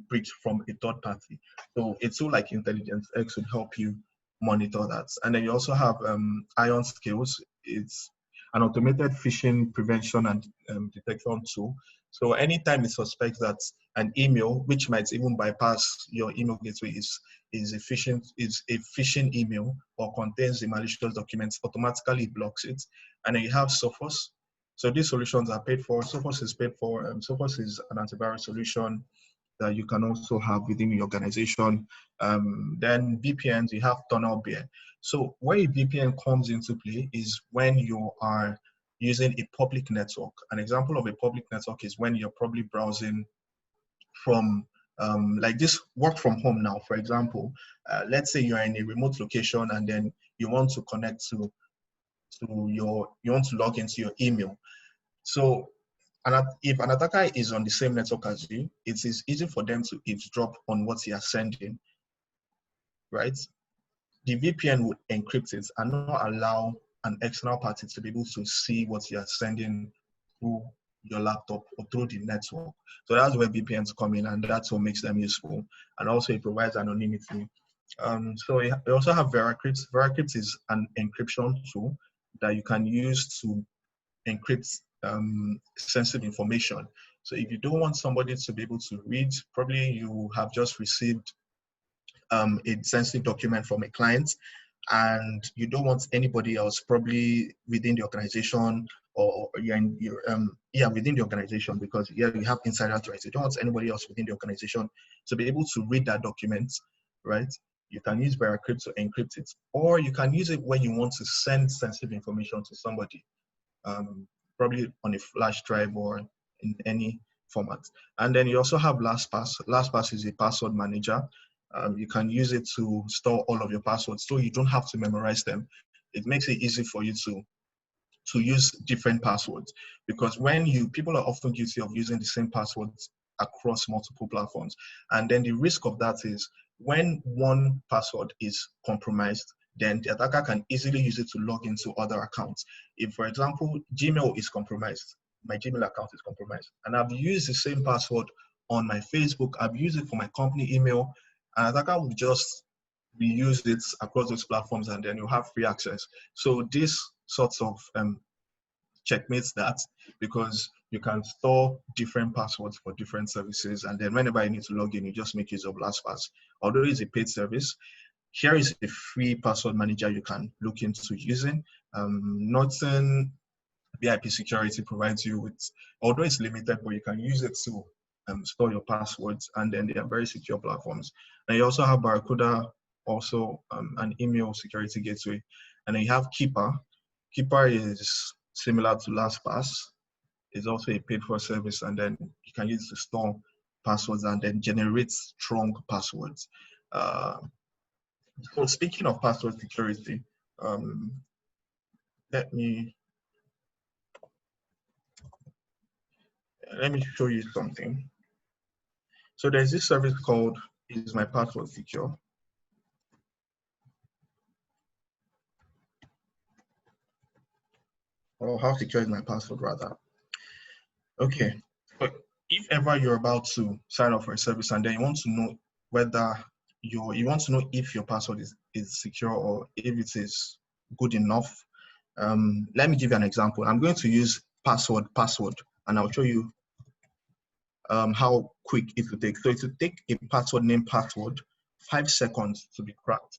breached from a third party. So a tool like Intelligence X would help you monitor that. And then you also have Ion Skills. It's an automated phishing prevention and detection tool. So anytime it suspects that an email, which might even bypass your email gateway, is a phishing email or contains a malicious document, automatically blocks it. And then you have Sophos. So these solutions are paid for. Sophos is paid for. Sophos is an antivirus solution that you can also have within your organization. Then VPNs, you have Tunnel Bear. So where a VPN comes into play is when you are using a public network. An example of a public network is when you're probably browsing from like this work from home now, for example. Let's say you're in a remote location and then you want to connect to you want to log into your email. So if an attacker is on the same network as you, it is easy for them to eavesdrop on what you are sending, right? The VPN would encrypt it and not allow an external party to be able to see what you are sending through your laptop or through the network. So that's where VPNs come in, and that's what makes them useful. And also it provides anonymity. So we also have Veracrypt. Veracrypt is an encryption tool that you can use to encrypt sensitive information. So if you don't want somebody to be able to read, probably you have just received a sensitive document from a client, and you don't want anybody else, probably within the organization or within the organization, because you have insider threats. You don't want anybody else within the organization to be able to read that document, right? You can use Veracrypt to encrypt it, or you can use it when you want to send sensitive information to somebody, probably on a flash drive or in any format. And then you also have LastPass. LastPass is a password manager. You can use it to store all of your passwords, so you don't have to memorize them. It makes it easy for you to use different passwords, because people are often guilty of using the same passwords across multiple platforms. And then the risk of that is when one password is compromised, then the attacker can easily use it to log into other accounts. If, for example, Gmail is compromised, my Gmail account is compromised, and I've used the same password on my Facebook, I've used it for my company email, an attacker will just reuse it across those platforms, and then you have free access. So this sorts of checkmates that, because you can store different passwords for different services, and then whenever you need to log in, you just make use of LastPass. Although it's a paid service, here is a free password manager you can look into using. Nothing VIP Security provides you with, although it's limited, but you can use it to store your passwords, and then they are very secure platforms. And you also have Barracuda, also an email security gateway. And then you have Keeper. Keeper is similar to LastPass. It's also a paid-for service, and then you can use it to store passwords and then generate strong passwords. So speaking of password security, let me show you something. So there's this service called Is My Password Secure? Or how secure is my password, rather? Okay, but if ever you're about to sign up for a service and then you want to know whether you want to know if your password is secure or if it is good enough, let me give you an example. I'm going to use password, and I'll show you how quick it will take. So it will take a password named password 5 seconds to be cracked.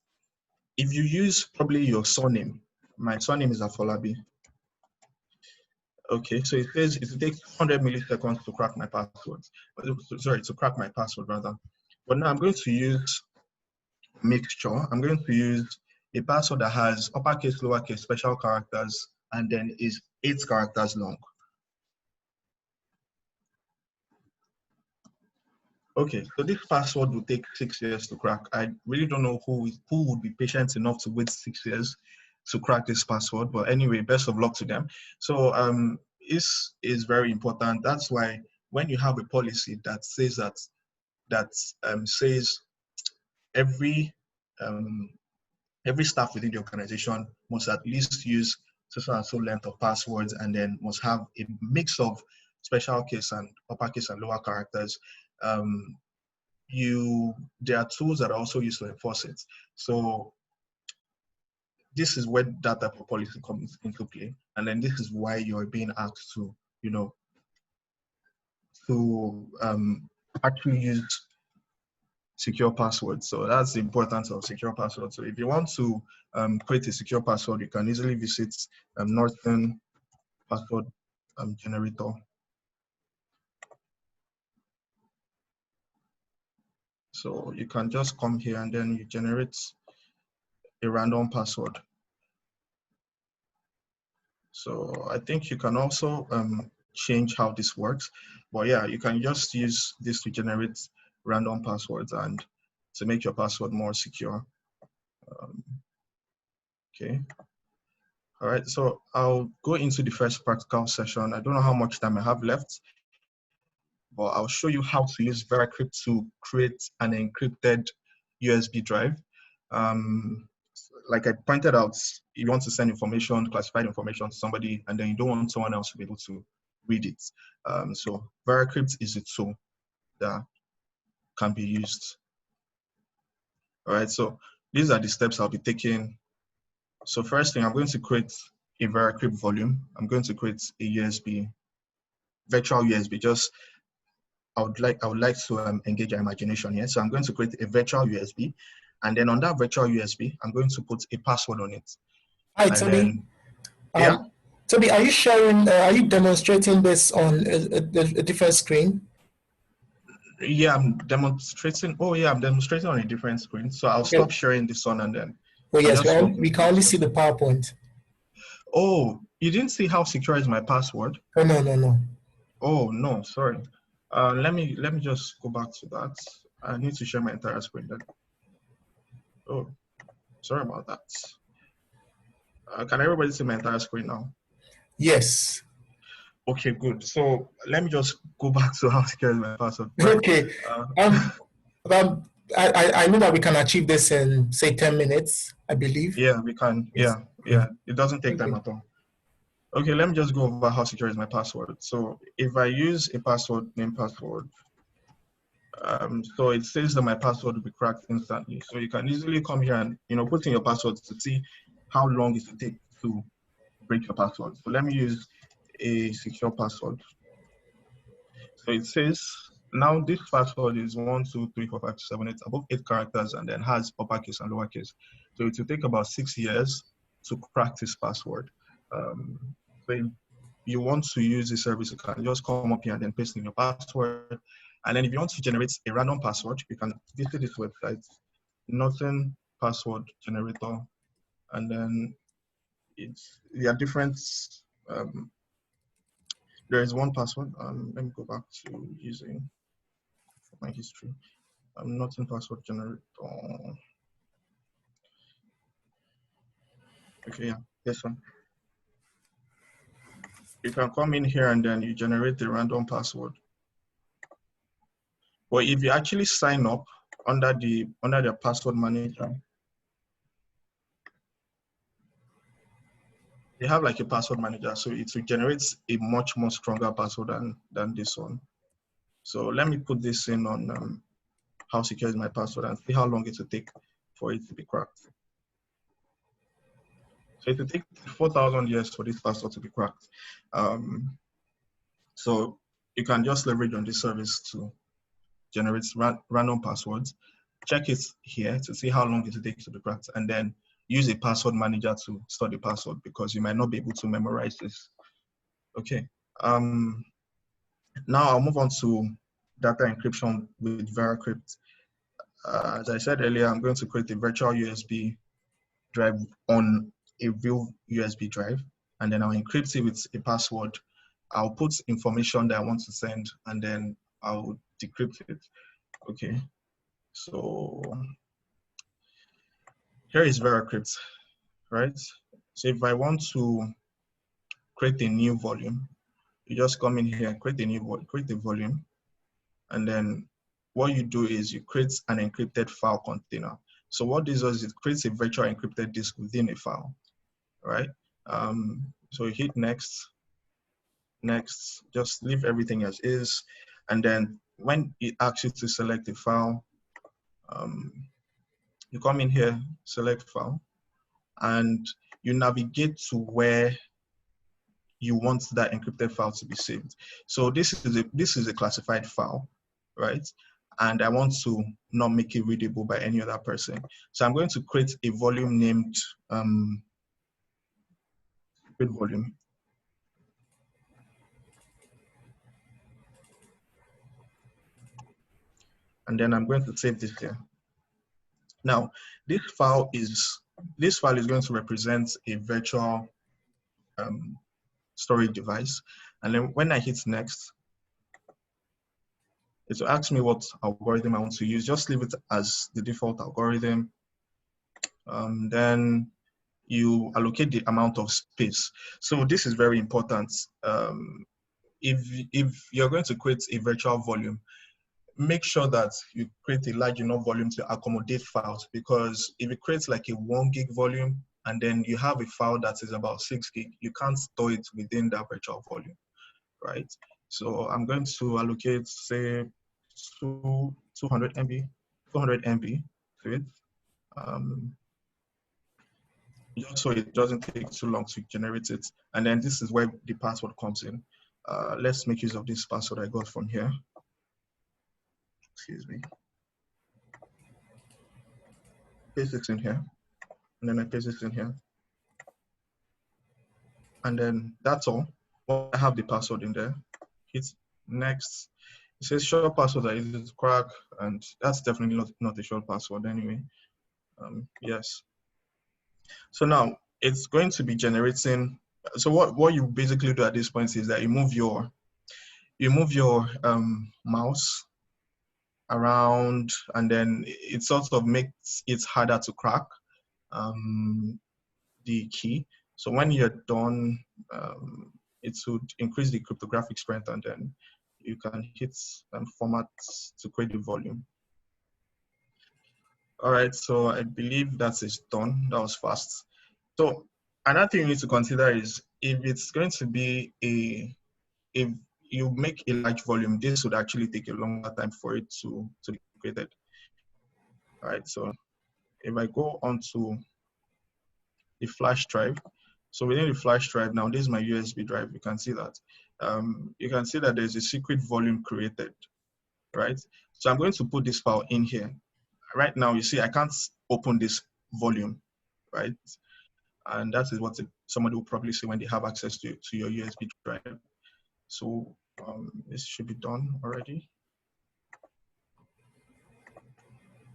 If you use probably your surname, my surname is Afolabi. Okay, so it says it will take 100 milliseconds to crack my password. Sorry, to crack my password rather. But now I'm going to use mixture. I'm going to use a password that has uppercase, lowercase, special characters, and then is 8 characters long. Okay, so this password will take 6 years to crack. I really don't know who would be patient enough to wait 6 years to crack this password, but anyway, best of luck to them. So this is very important. That's why when you have a policy that says says every every staff within the organization must at least use so and so length of passwords, and then must have a mix of special case and uppercase and lower characters. There are tools that are also used to enforce it. So this is where that type of policy comes into play, and then this is why you're being asked to, actually use secure passwords. So that's the importance of secure passwords. So if you want to create a secure password, you can easily visit Norton password generator. So you can just come here and then you generate a random password. So I think you can also change how this works. But yeah, you can just use this to generate random passwords and to make your password more secure. Okay. All right, so I'll go into the first practical session. I don't know how much time I have left, but I'll show you how to use VeraCrypt to create an encrypted USB drive. Like I pointed out, you want to send information, classified information to somebody, and then you don't want someone else to be able to read it. So VeraCrypt is a tool that can be used. All right, so these are the steps I'll be taking. So first thing, I'm going to create a VeraCrypt volume. I'm going to create a USB, virtual USB. Just I would like to engage your imagination here. So I'm going to create a virtual USB, and then on that virtual USB, I'm going to put a password on it. Hi, and Toby. then, yeah. Toby, are you sharing? Are you demonstrating this on a different screen? Yeah, I'm demonstrating. Oh, yeah, I'm demonstrating on a different screen. So I'll stop sharing this one and then. Oh yes, we can only see the PowerPoint. Oh, you didn't see how secure is my password? Oh no. Oh no, sorry. Let me just go back to that. I need to share my entire screen then. Oh, sorry about that. Can everybody see my entire screen now? Yes. Okay, good. So let me just go back to how secure is my password. Right. Okay. I know that we can achieve this in say 10 minutes, I believe. Yeah, we can. Yeah. It doesn't take time at all. Okay, let me just go over how secure is my password. So if I use a password named password, so it says that my password will be cracked instantly. So you can easily come here and put in your password to see how long it will take to break your password. So let me use a secure password. So it says now this password is 1, 2, 3, 4, 5, 6, 7, 8, above 8 characters, and then has uppercase and lowercase. So it will take about 6 years to crack this password. So if you want to use this service, you can just come up here and then paste in your password. And then if you want to generate a random password, you can visit this website, Norton password generator, and then there are different. There is one password. Let me go back to using my history. Norton password generator. Okay, yeah, this one. You can come in here and then you generate the random password. But if you actually sign up under the password manager, they have like a password manager, so it will generate a much more stronger password than this one. So let me put this in on how secure is my password and see how long it will take for it to be cracked. So it will take 4,000 years for this password to be cracked. So you can just leverage on this service to generate random passwords. Check it here to see how long it will take to be cracked, and then use a password manager to store the password because you might not be able to memorize this. Okay. Now I'll move on to data encryption with VeraCrypt. As I said earlier, I'm going to create a virtual USB drive on a real USB drive, and then I'll encrypt it with a password. I'll put information that I want to send, and then I'll decrypt it. Okay, so here is VeraCrypt, right? So if I want to create a new volume, you just come in here and create a volume, and then what you do is you create an encrypted file container. So what this does is it creates a virtual encrypted disk within a file, right? So you hit next, just leave everything as is. And then when it asks you to select a file, you come in here, select file, and you navigate to where you want that encrypted file to be saved. So this is a classified file, right? And I want to not make it readable by any other person. So I'm going to create a volume named volume. And then I'm going to save this here. Now, this file is going to represent a virtual storage device. And then when I hit next, it will ask me what algorithm I want to use. Just leave it as the default algorithm. Then you allocate the amount of space. So this is very important. If you're going to create a virtual volume, make sure that you create a large enough volume to accommodate files, because if it creates like a 1 gig volume and then you have a file that is about 6 gig, you can't store it within that virtual volume, right? So I'm going to allocate, say, 200 MB to it, just so it doesn't take too long to generate it. And then this is where the password comes in. Let's make use of this password I got from here. Excuse me. Paste it in here, and then I paste it in here. And then that's all. Well, I have the password in there. Hit next. It says short password I use to crack, and that's definitely not a short password anyway. Yes. So now it's going to be generating. So what you basically do at this point is that you move your mouse around, and then it sort of makes it harder to crack the key. So when you're done, it would increase the cryptographic strength, and then you can hit format to create the volume. All right, so I believe that is done. That was fast. So another thing you need to consider is if it's going to be if you make a large volume, this would actually take a longer time for it to be created. All right, so if I go on to the flash drive, so within the flash drive, now this is my USB drive, you can see that. You can see that there's a secret volume created, right? So I'm going to put this file in here. Right now, you see, I can't open this volume, right? And that is what somebody will probably see when they have access to your USB drive. So this should be done already.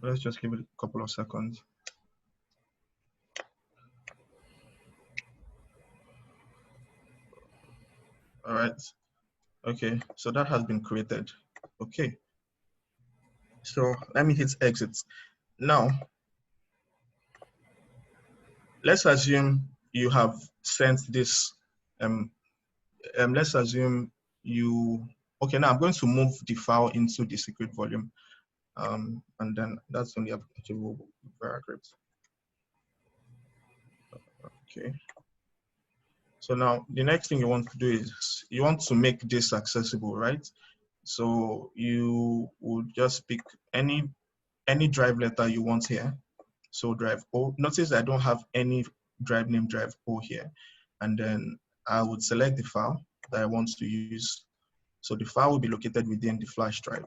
Let's just give it a couple of seconds. All right. Okay, so that has been created. Okay. So let me hit exit. Now, let's assume you have sent this. Let's assume you. Okay, now I'm going to move the file into the secret volume, and then that's when the application will be very great. Okay. So now the next thing you want to do is you want to make this accessible, right? So you would just pick any drive letter you want here. So drive O. Notice I don't have any drive name drive O here. And then I would select the file that I want to use. So the file will be located within the flash drive.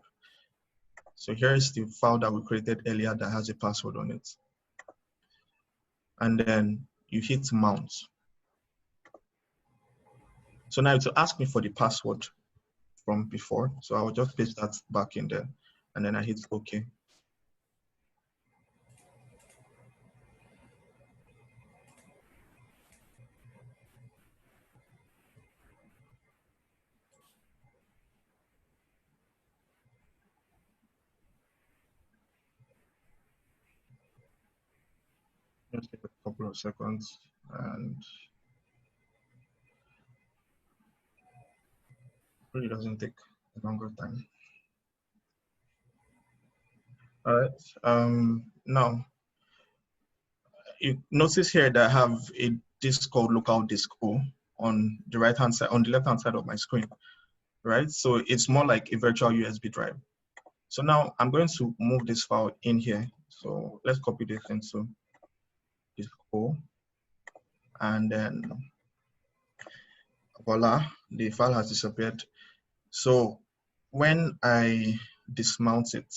So here's the file that we created earlier that has a password on it. And then you hit mount. So now it will ask me for the password from before. So I will just paste that back in there. And then I hit OK. Just take a couple of seconds, and it really doesn't take a longer time. All right. Now, you notice here that I have a disk called local disk O on the right-hand side, on the left-hand side of my screen, right? So it's more like a virtual USB drive. So now I'm going to move this file in here. So let's copy this into disk O, and then voila, the file has disappeared. So when I dismount it,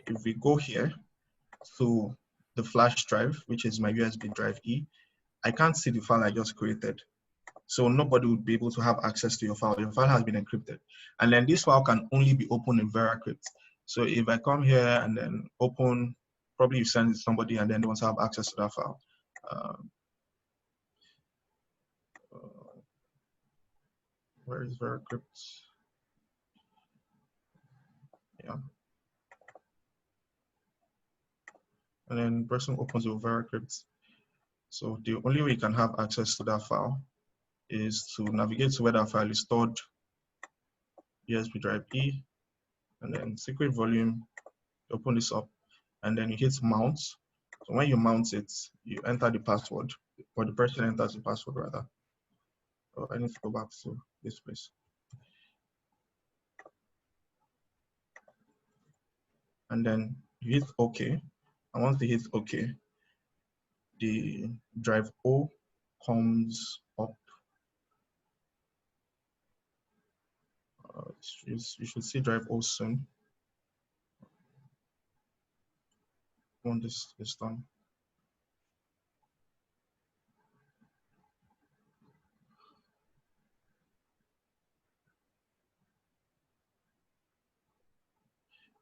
if we go here to the flash drive, which is my USB drive E, I can't see the file I just created. So nobody would be able to have access to your file. Your file has been encrypted. And then this file can only be opened in VeraCrypt. So if I come here and then open, probably you send it to somebody and then they want to have access to that file. Where is VeraCrypt? Yeah. And then person opens with VeraCrypt. So the only way you can have access to that file is to navigate to where that file is stored, USB drive E, and then secret volume, open this up, and then you hit mount. So when you mount it, you enter the password, or the person enters the password rather. Oh, I need to go back to this place. And then you hit OK. And once you hit OK, the drive O comes up. You should see drive O soon. When this is done.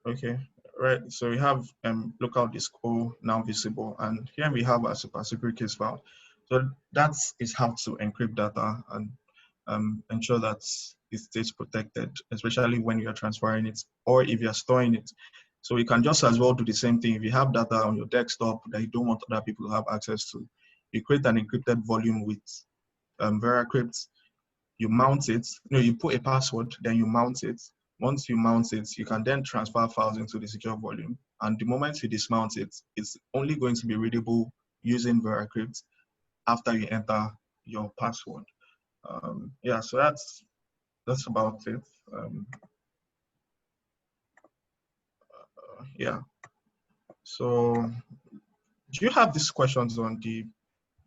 Okay, right. So we have local disk O now visible, and here we have a super secret case file. So that is how to encrypt data and ensure that it stays protected, especially when you're transferring it or if you're storing it. So you can just as well do the same thing. If you have data on your desktop that you don't want other people to have access to, you create an encrypted volume with VeraCrypt. You mount it, you put a password, then you mount it. Once you mount it, you can then transfer files into the secure volume. And the moment you dismount it, it's only going to be readable using VeraCrypt after you enter your password. Yeah, so that's about it. Yeah. So do you have these questions on the,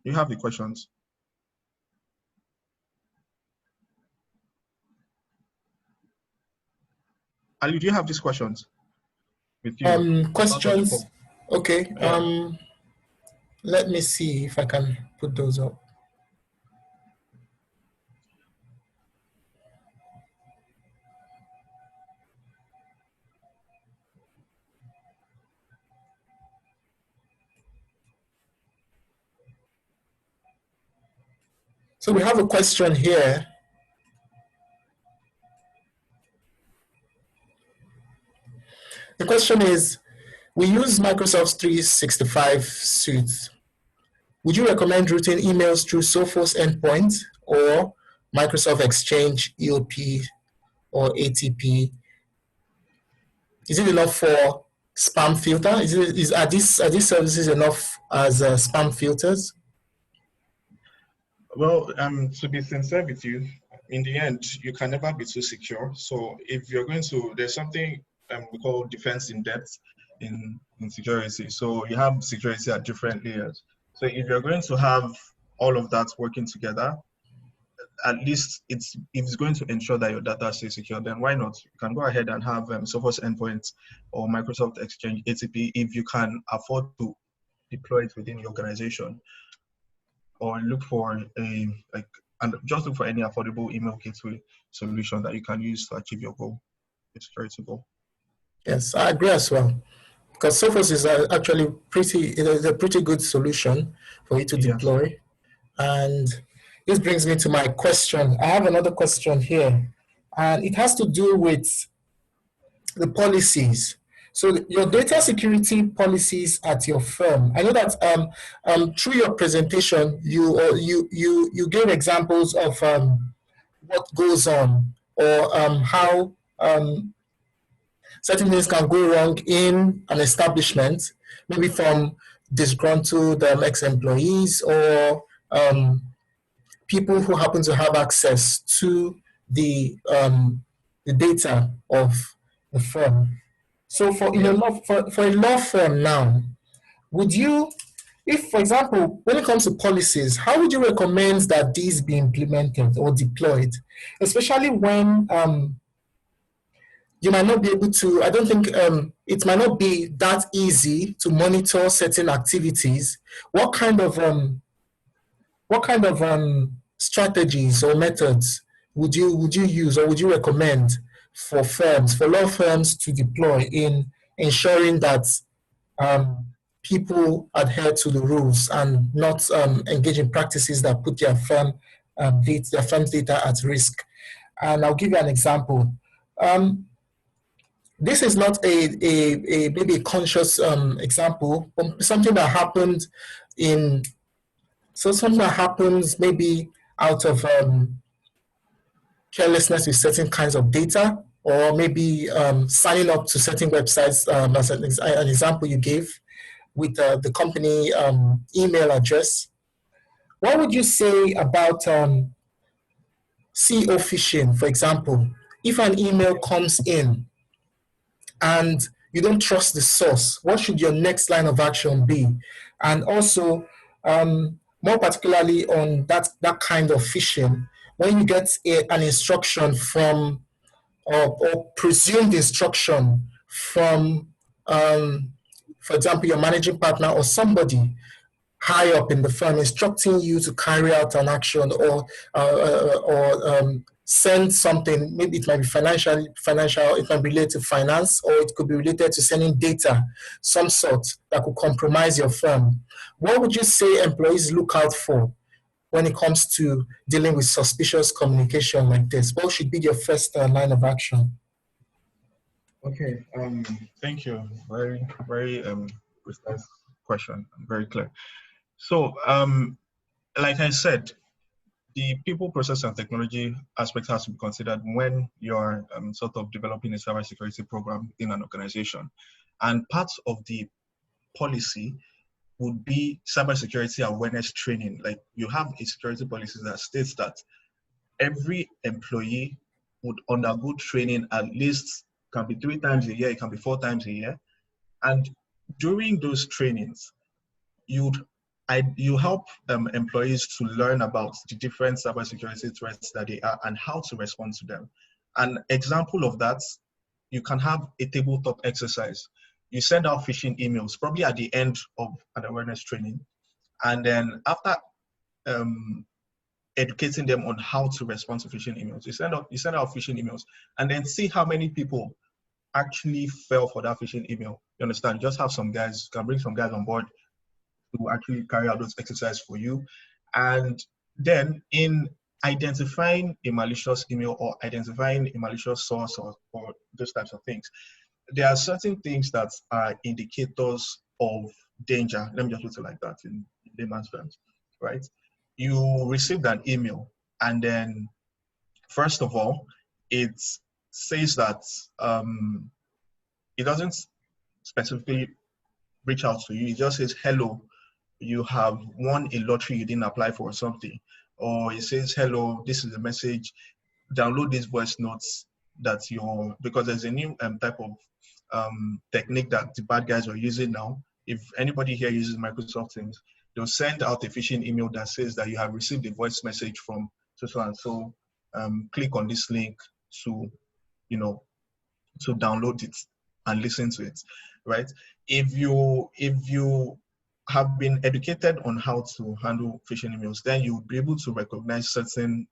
you have the questions? Ali, do you have these questions with you? Questions? Okay. Yeah. Let me see if I can put those up. So we have a question here. The question is, we use Microsoft 365 suite. Would you recommend routing emails through Sophos endpoint or Microsoft Exchange, EOP, or ATP? Is it enough for spam filter? Are these services enough as spam filters? Well, to be sincere with you, in the end, you can never be too secure. So if you're going to, there's something we call defense in depth in security. So you have security at different layers. So if you're going to have all of that working together, at least it's going to ensure that your data stays secure, then why not? You can go ahead and have Sophos endpoints or Microsoft Exchange, ATP, if you can afford to deploy it within your organization. Or look for just look for any affordable email gateway solution that you can use to achieve your goal, your security goal. Yes, I agree as well. Because Sophos is actually a pretty good solution for you to deploy. Yes. And this brings me to my question. I have another question here, and it has to do with the policies. So your data security policies at your firm. I know that through your presentation, you gave examples of what goes on, or how certain things can go wrong in an establishment, maybe from disgruntled ex-employees or people who happen to have access to the data of the firm. So for in a Yeah. law for a law firm now, would you, if for example, when it comes to policies, how would you recommend that these be implemented or deployed, especially when you might not be able to, I don't think it might not be that easy to monitor certain activities. What kind of strategies or methods would you use or would you recommend for law firms to deploy in ensuring that um, people adhere to the rules and not engage in practices that put their firm's data at risk? And I'll give you an example. Um, this is not a maybe a conscious example, but something that happened in something that happens maybe out of carelessness with certain kinds of data, or maybe signing up to certain websites, as an example you gave with the company email address. What would you say about CEO phishing, for example? If an email comes in and you don't trust the source, what should your next line of action be? And also, more particularly on that kind of phishing, when you get an instruction from or presumed instruction from, for example, your managing partner or somebody high up in the firm instructing you to carry out an action or send something. Maybe it might be financial, it might be related to finance, or it could be related to sending data, some sort that could compromise your firm. What would you say employees look out for when it comes to dealing with suspicious communication like this? What should be your first line of action? Okay. Thank you. Very, very precise question. Very clear. So, like I said, the people, process, and technology aspect has to be considered when you're sort of developing a cybersecurity program in an organization. And part of the policy would be cybersecurity awareness training. Like, you have a security policy that states that every employee would undergo training at least, can be 3 times a year, it can be 4 times a year. And during those trainings, you help employees to learn about the different cybersecurity threats that they are and how to respond to them. An example of that, you can have a tabletop exercise. You send out phishing emails, probably at the end of an awareness training. And then after educating them on how to respond to phishing emails, you send out phishing emails and then see how many people actually fell for that phishing email. You understand? You just have some guys, you can bring some guys on board to actually carry out those exercises for you. And then in identifying a malicious email or identifying a malicious source or those types of things, there are certain things that are indicators of danger. Let me just put it like that in layman's terms, right? You received an email, and then first of all, it says that it doesn't specifically reach out to you. It just says, hello, you have won a lottery you didn't apply for or something. Or it says, hello, this is the message, download these voice notes that because there's a new type of technique that the bad guys are using now. If anybody here uses Microsoft Teams, they'll send out a phishing email that says that you have received a voice message from so and so. Click on this link to download it and listen to it, right? If you have been educated on how to handle phishing emails, then you'll be able to recognize certain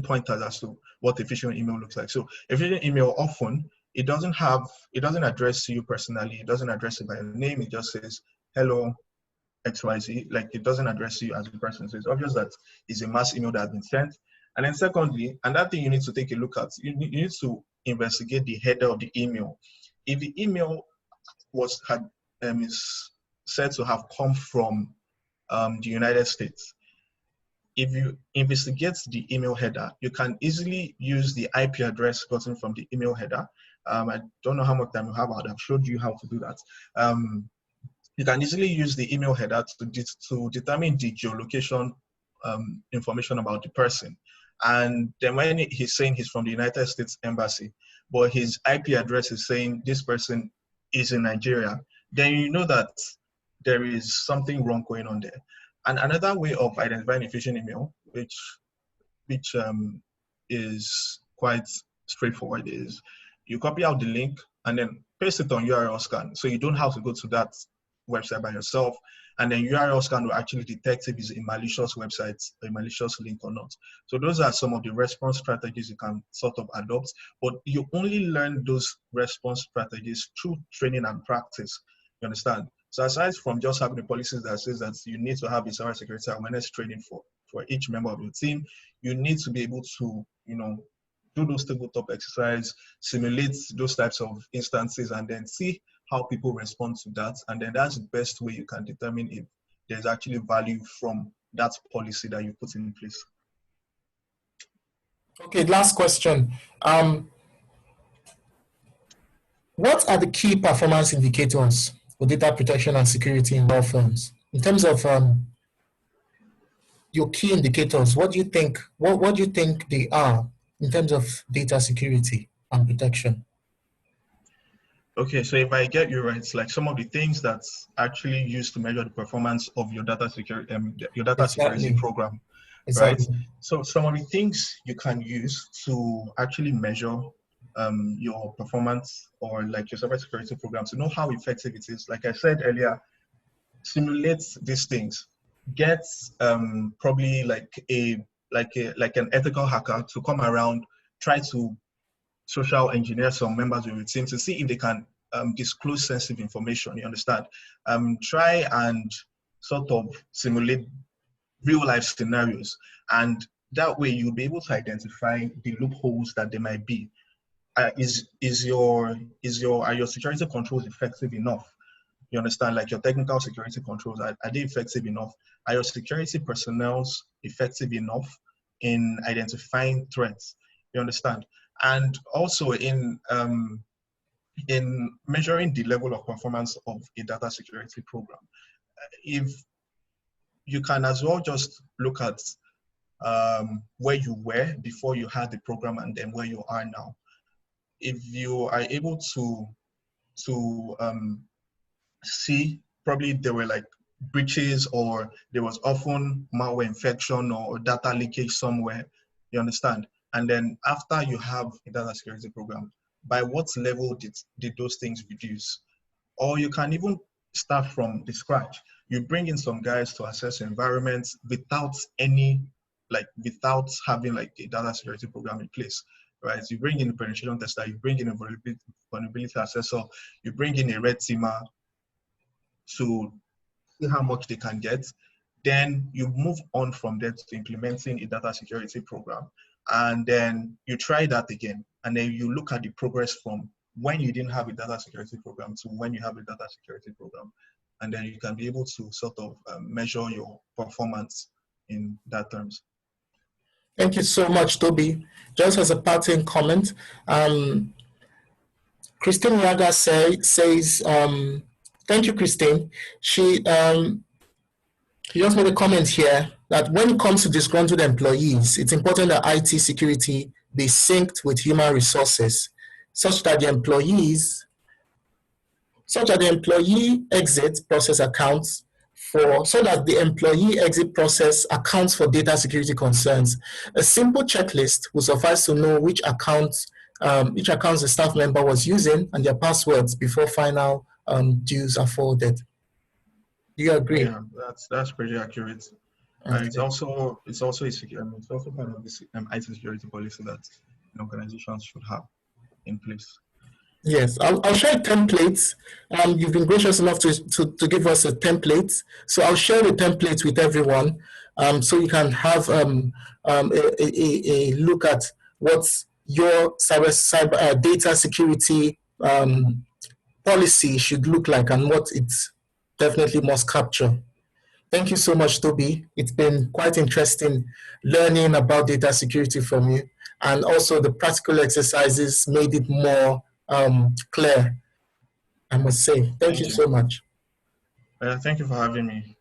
pointers as to what a phishing email looks like. So a phishing email, often it doesn't address you personally, it doesn't address it by your name, it just says hello XYZ, like it doesn't address you as a person. So it's obvious that it's a mass email that has been sent. And then secondly, another thing you need to take a look at, you need to investigate the header of the email. If the email is said to have come from the United States, if you investigate the email header, you can easily use the IP address gotten from the email header I don't know how much time you have. I've showed you how to do that. You can easily use the email header to determine the geolocation information about the person. And then when he's saying he's from the United States Embassy, but his IP address is saying this person is in Nigeria, then you know that there is something wrong going on there. And another way of identifying a phishing email, which is quite straightforward, is you copy out the link and then paste it on URL scan. So you don't have to go to that website by yourself. And then URL scan will actually detect if it's a malicious website, a malicious link or not. So those are some of the response strategies you can sort of adopt, but you only learn those response strategies through training and practice. You understand? So aside from just having the policies that says that you need to have a cybersecurity awareness training for each member of your team, you need to be able to, do those tabletop exercise, simulate those types of instances, and then see how people respond to that. And then that's the best way you can determine if there's actually value from that policy that you put in place. Okay, last question. What are the key performance indicators for data protection and security in law firms? In terms of your key indicators, what do you think they are in terms of data security and protection? Okay, so if I get you right, it's like some of the things that's actually used to measure the performance of your data security, security program, exactly. Right? So some of the things you can use to actually measure your performance or like your cybersecurity program to know how effective it is. Like I said earlier, simulate these things. Get probably like an ethical hacker to come around, try to social engineer some members of your team to see if they can disclose sensitive information. You understand? Try and sort of simulate real life scenarios, and that way you'll be able to identify the loopholes that there might be. Are your security controls effective enough? You understand, like your technical security controls, are they effective enough? Are your security personnel effective enough in identifying threats? You understand? And also in measuring the level of performance of a data security program, if you can as well just look at where you were before you had the program and then where you are now. If you are able to see, probably there were like breaches or there was often malware infection or data leakage somewhere, you understand? And then after you have a data security program, by what level did those things reduce? Or you can even start from the scratch. You bring in some guys to assess environments without having like a data security program in place, right? You bring in a penetration tester, you bring in a vulnerability assessor, you bring in a red teamer to see how much they can get. Then you move on from there to implementing a data security program. And then you try that again. And then you look at the progress from when you didn't have a data security program to when you have a data security program. And then you can be able to sort of measure your performance in that terms. Thank you so much, Toby. Just as a parting comment, Christine Raga says, thank you, Christine. She just made a comment here that when it comes to disgruntled employees, it's important that IT security be synced with human resources such that the employee exit process accounts for data security concerns. A simple checklist will suffice to know which accounts the staff member was using and their passwords before final dues are forwarded. Do you agree? Yeah, that's pretty accurate. Okay. It's also part of this IT security policy that organizations should have in place. Yes, I'll share a template. You've been gracious enough to give us a template. So I'll share the template with everyone so you can have a look at what your cyber data security policy should look like and what it definitely must capture. Thank you so much, Toby. It's been quite interesting learning about data security from you, and also the practical exercises made it more clear, I must say. Thank you so much. Thank you for having me.